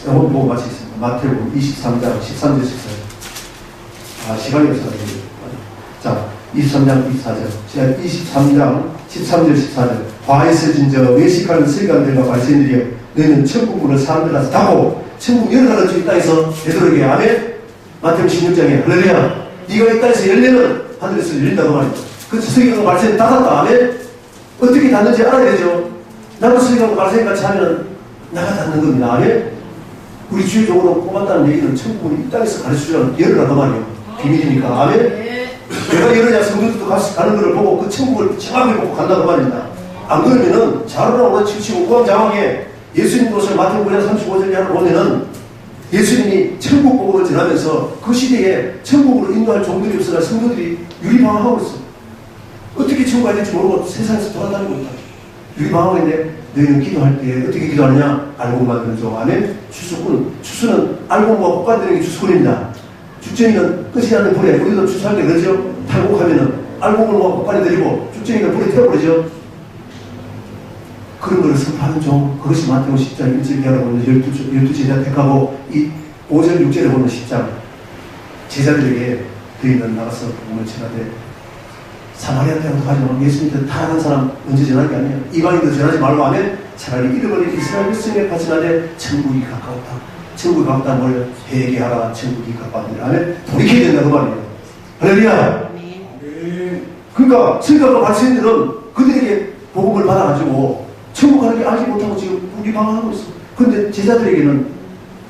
이거 보고 마치겠습니다. 마태복음 23장 13절 14절 시간이 없어가지고 자 23장 24절 제가 23장 13절 14절 과에서진저 외식하는 서기관들과 바리새인들이여 너희는 천국 문을 사람들한테 닫고 천국 열어가는 주 이 땅에서 되도록이야. 아멘. 마태복음 16장에 할렐루야. 네가 이 땅에서 열리면 하늘에서 열린다고 말이야. 그 서기관과 바리새인 닫았다. 아멘. 어떻게 닫는지 알아야 되죠. 나도 서기관과 바리새인 같이 하면 나가 닫는 겁니다. 아멘. 우리 주의적으로 뽑았다는 얘기는 천국을 이 땅에서 가르쳐주라는 열으라고 말이에요. 비밀이니까. 아멘. 내가 열어야 성도들도 가는 것을 보고 그 천국을 정확히 보고 간다고 말입니다. 안 그러면은 자로나 치우치고 우왕좌왕에 예수님 것을 마태복음 35절에 하나 보면은 예수님이 천국 복음을 전하면서 그 시대에 천국으로 인도할 종들이 없어서 성도들이 유리방황하고 있어. 어떻게 천국 가야 될지 모르고 세상에서 돌아다니고 있다. 유리방황하고 있는데 너희는 기도할 때 어떻게 기도하느냐? 알고 만들어줘. 아멘. 추수는 알고 뭐 꽃간드는 게 추수꾼입니다. 죽정이는 끄지 않는 불에 우리도 추수할 때 그러죠. 탈곡하면은 알곡을 뭐 꽃간에 들이고 죽정이는 불에 태워버리죠. 그런 거를 선포하는 종, 그것이 마태복음 10장 1절 이하로 보면 12 제자 택하고 이 5절 6절에 보면 10장 제자들에게 너희는 나가서 복음을 전하되 사마리아 땅도 가지 말고 예수님한테 타락한 사람 언제 전할 게 아니야. 이방인도 전하지 말고 하면 차라리 잃어버린 이스라엘 백성에 바치나되 천국이 가까웠다. 천국이 가깝다 뭘 회개하라. 천국이 가까웠다 하면 돌이켜야 된다고 말이에요. 할렐루야. 그러니까 서기관과 바리새인들은 그들에게 복음을 받아가지고 천국 가는 게 알지 못하고 지금 우리 방황하고 있어. 그런데 제자들에게는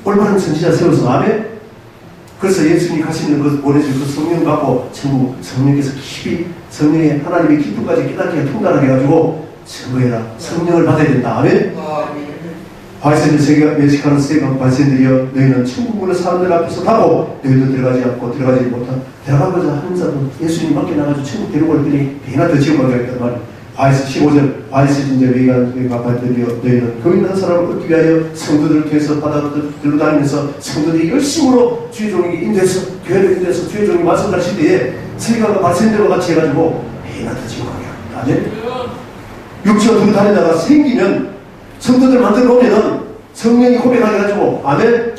올바른 선지자 세워서 아멘. 그래서 예수님이 가시는 것 보내줄 그 성령 받고 천국 성령께서 깊이 성령의 하나님의 기쁨까지 깨닫게 통달하게 해가지고 증거해라. 성령을 받아야 된다. 아멘. 바리새인들 세계가 매식하는 세계가 바리새인들이여 너희는 천국문을 사람들 앞에서 닫고 너희도 들어가지 않고 들어가지 못한 들어가고자 하는 자는 예수님 밖에 나가서 천국 데리고 올 때니 배나 더 지옥 가게 하겠단 말이야. 바리새 15절 바리새인들 외가 바리새인들이여 너희는 교인 한 사람을 얻기 위하여 성도들을 통해서 바다들로 다니면서 성도들이 열심으로 주의 종에게 인도해서 교회를 인도해서 주의 종이 말씀 가르칠 때에 세계가 바리새인들과 같이 해가지고 배나 더 지옥 가게 합니다. 아멘. 육체가 두루 다니다가 생기면 성도들 만들어 놓으면은 성령이 고백하게 해가지고 아멘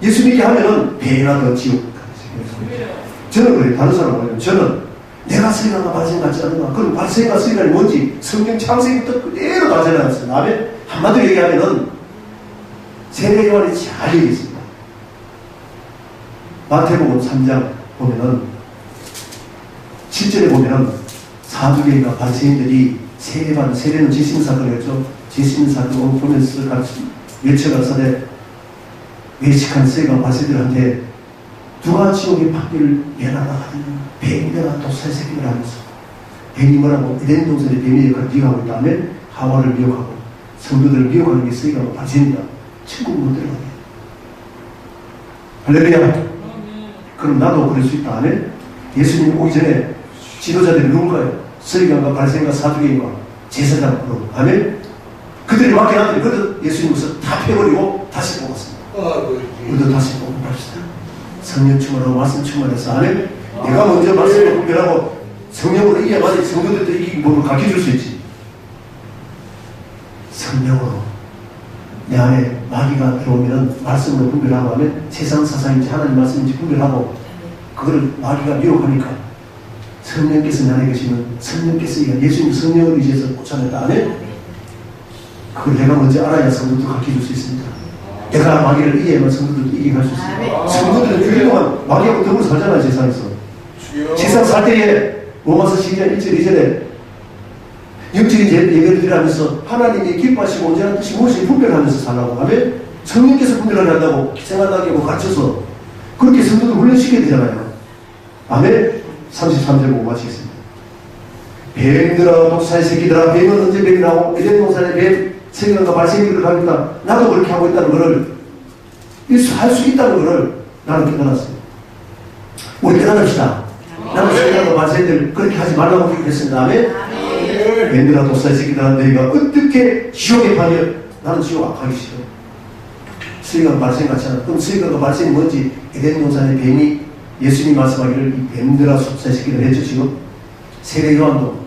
예수 믿게 하면은 배나 더 지옥 가게. 저는 그래요. 다른 사람은 그래요. 저는 내가 스리랑과 바리새인 같지 않은가. 그럼 바리새인과 스리랑이 뭔지 성경 창세기부터 그대로 다 전해놨어요. 아멘. 한마디로 얘기하면은 세례 요한이 잘 얘기했습니다. 마태복음 3장 보면은 7절에 보면은 사두개인과 바리새인들이 세례받은 세례는 지심사건이었죠. 지심사건을 보면서 같이 외쳐가서대 외식한 세가 바리새인들한테 누가 지옥의 판결을 내놔라 하더니 뱀이나 독사의 새끼들 하면서 뱀이 뭐라고 에덴 동산의 뱀의 역할을 미혹하고 있다며 하와를 미혹하고 성도들을 미혹하는 게 세가 바리새인이다. 천국 못 들어가게. 할렐루야. 그럼 나도 그럴 수 있다. 아멘. 예수님 오기 전에 지도자들이 누군가요? 서기관과 바리새인과 사두개인과 제사장으로. 아멘. 그들이 맡겨놨더니 그래도 예수님께서 다 패버리고 다시 뽑았습니다. 우리도 다시 뽑읍시다. 성령 충만하고 말씀 충만해서 아멘. 내가 먼저 말씀을 분별하고 성령으로 이겨야만 성도들도 이 몸을 가르쳐줄 수 있지. 성령으로 내 안에 마귀가 들어오면 말씀으로 분별하고 하면 세상 사상인지 하나님 말씀인지 분별하고 그거를 마귀가 미혹하니까 성령께서 내 안에 계시면 성령께서 예수님 성령을 의지해서 꽂아냈다. 아멘. 그걸 내가 먼저 알아야 성도도 가르쳐줄 수 있습니다. 내가 마귀를 이겨야만 성도들도 이기게 할 수 있습니다. 성도들은 주일 동안 마귀하고 더불어 살잖아요. 세상에서. 세상 살 때에 로마서 12장 1절 2절에 영적인 예배를 하면서 하나님이 기뻐하시고 온전한 뜻이 무엇인지 분별하면서 살라고 하면 성령께서 분별하게 한다고 생각하게 하고 가르쳐서 그렇게 성도들 훈련시켜야 되잖아요. 아멘. 33절 보고 마치겠습니다. 뱀들아 독사의 새끼들아 뱀은 언제 뱀이라고 에덴 동산의 뱀 세계관과 바리새인들을 하니까 나도 그렇게 하고 있다는 것을 할 수 있다는 것을 나는 깨달았어요. 우리 깨달읍시다. 나는 세계관과 바리새인들 그렇게 하지 말라고 얘기했습니다. 아멘. 뱀들아 독사의 새끼들아 너희가 어떻게 지옥에 파냐. 나는 지옥 안 가기 싫어. 세계관과 바리새인 같지 않아. 그럼 세계관과 바리새인이 뭔지 에덴 동산의 뱀이 예수님 말씀하기를 이 뱀들아 독사의 새끼들 했죠. 지금 세례 요한도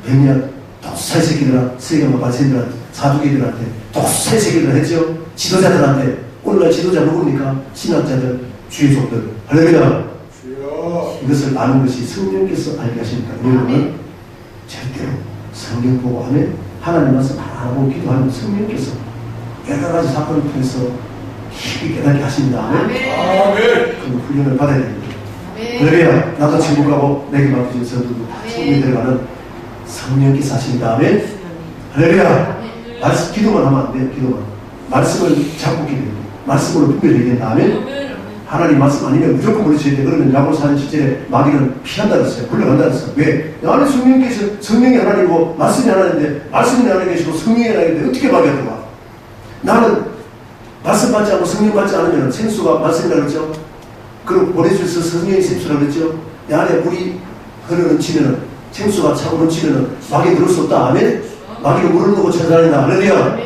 뱀이야 독사의 새끼들아 세계관과 바리새인들한테 사두개들한테 독사의 새끼들 했죠. 지도자들한테 오늘날 지도자 누굽니까? 신학자들 주의속들. 할렐루야. 이것을 아는 것이 성령께서 알게 하십니까? 여러분은 절대로 성경 보고 하면 하나님 말씀 하나 보고 기도하면 성령께서 여러 가지 사건을 통해서 깊이 깨닫게 하십니다. 아멘. 그 훈련을 받아야 됩니다. 할렐루야. 나도 천국 가고 내게 맡겨진 성도도 성령이 들어가는 성령께서 하십니다. 아멘. 할렐루야. 말씀 기도만 하면 안 돼요. 기도만. 말씀을 잡고 기도해야 돼요. 말씀으로 분별해야 된다. 아멘. 하나님 말씀 아니면 무조건 버리셔야 돼. 그러면 야고보서 4장 7절에 마귀는 피한다 그랬어요. 불러간다 그랬어요. 왜? 내 안에 성령이 하나님이고 말씀이 하나님인데 말씀이 내 안에 계시고 성령이 하나님인데 어떻게 마귀가 들어와? 나는 말씀 받지 않고 성령 받지 않으면 생수가 말씀이라고 그랬죠. 그리고 보내주셔서 성령이 생수라고 그랬죠. 내 안에 물이 흐르는치면은 생수가 차고 넘치면은 마귀 들을 수 없다. 아멘. 마귀가 물을 넣고 찾아다닌다. 할렐루야.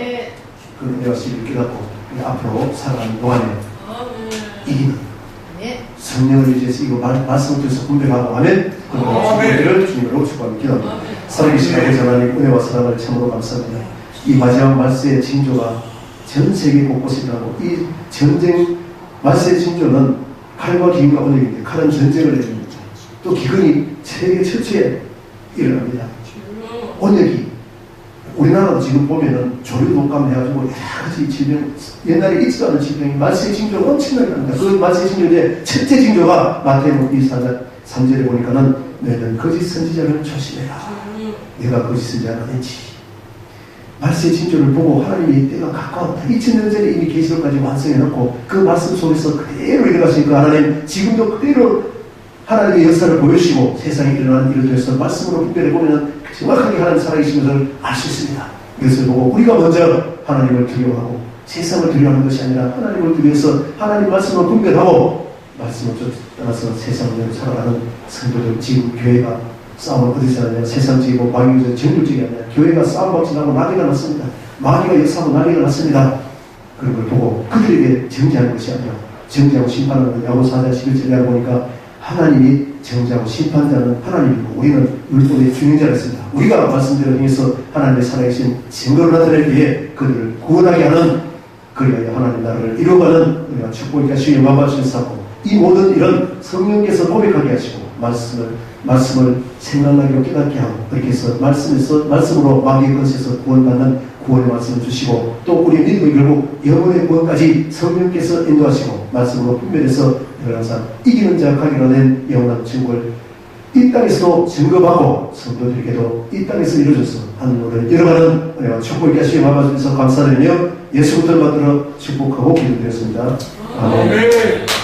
그럼 내가 지금 깨닫고 앞으로 살아가는 동안에 이기는 성령을 의지해서 이거 말씀을 통해서 분별하고 아멘. 그리고 주님으로 축복하며 기도합니다. 살아계신 아버지 하나님 은혜와 사랑을 참으로 감사합니다. 이 마지막 말세의 징조가 전 세계 곳곳에 일어나고 이 전쟁 말세의 징조는 칼과 기근과 언약인데 칼은 전쟁을 내립니다. 또 기근이 세계 전체에 일어납니다. 언약이 우리나라도 지금 보면은 조류 독감 해가지고 여러 가지 질병, 옛날에 있지도 않은 질병이 말세의 징조가 엄청나게 납니다. 그 말세의 징조인데 첫째 징조가 마태복음 3절에 보니까는 너희는 거짓 선지자를 조심해라. 내가 거짓 선지자가 아닌지. 말세의 징조를 보고 하나님이 때가 가까웠다. 2000년 전에 이미 계시록까지 완성해놓고 그 말씀 속에서 그대로 일어나시니까 하나님 지금도 그대로 하나님의 역사를 보여주시고 세상에 일어나는 일을 통해서 말씀으로 분별해 보면 정확하게 하나님 살아계신 것을 알 수 있습니다. 이것을 보고 우리가 먼저 하나님을 두려워하고 세상을 두려워하는 것이 아니라 하나님을 두려워해서 하나님 말씀을 분별하고 말씀을 따라서 세상을 살아가는 성도들, 지금 교회가 싸움을 어디서 하느냐, 세상적이고 마귀적 정글적이 아니라 교회가 싸움받지 나고 난리가 났습니다. 마귀가 역사하고 난리가 났습니다. 그런 걸 보고 그들에게 정죄하는 것이 아니라 정죄하고 심판하는 야고 4장 11절에 보니까 하나님이 정죄하고 심판자는 하나님이고 우리는 율법의 준행자였습니다. 우리가 말씀대로 행해서 하나님의 살아계신 증거를 나타내기 위해 그들을 구원하게 하는, 그리하여 하나님 나라를 이루어가는 우리가 축복과 주의 영광 받으시는 사고, 이 모든 일은 성령께서 고백하게 하시고 말씀을 생각나기로 깨닫게 하고, 그렇게 해서 말씀으로 마귀의 권세에서 구원받는 구원의 말씀을 주시고, 또 우리 믿음의 결국 영혼의 구원까지 성령께서 인도하시고 말씀으로 분별해서 항상 이기는 자 가기로 낸 영원한 증거를 이 땅에서도 증거받고 성도들에게도 이 땅에서 이루어져서 하늘로 열어가는 축복의 주의 마음을 주셔서 감사드리며 예수부터 만들어 축복하고 기도드렸습니다. 아멘.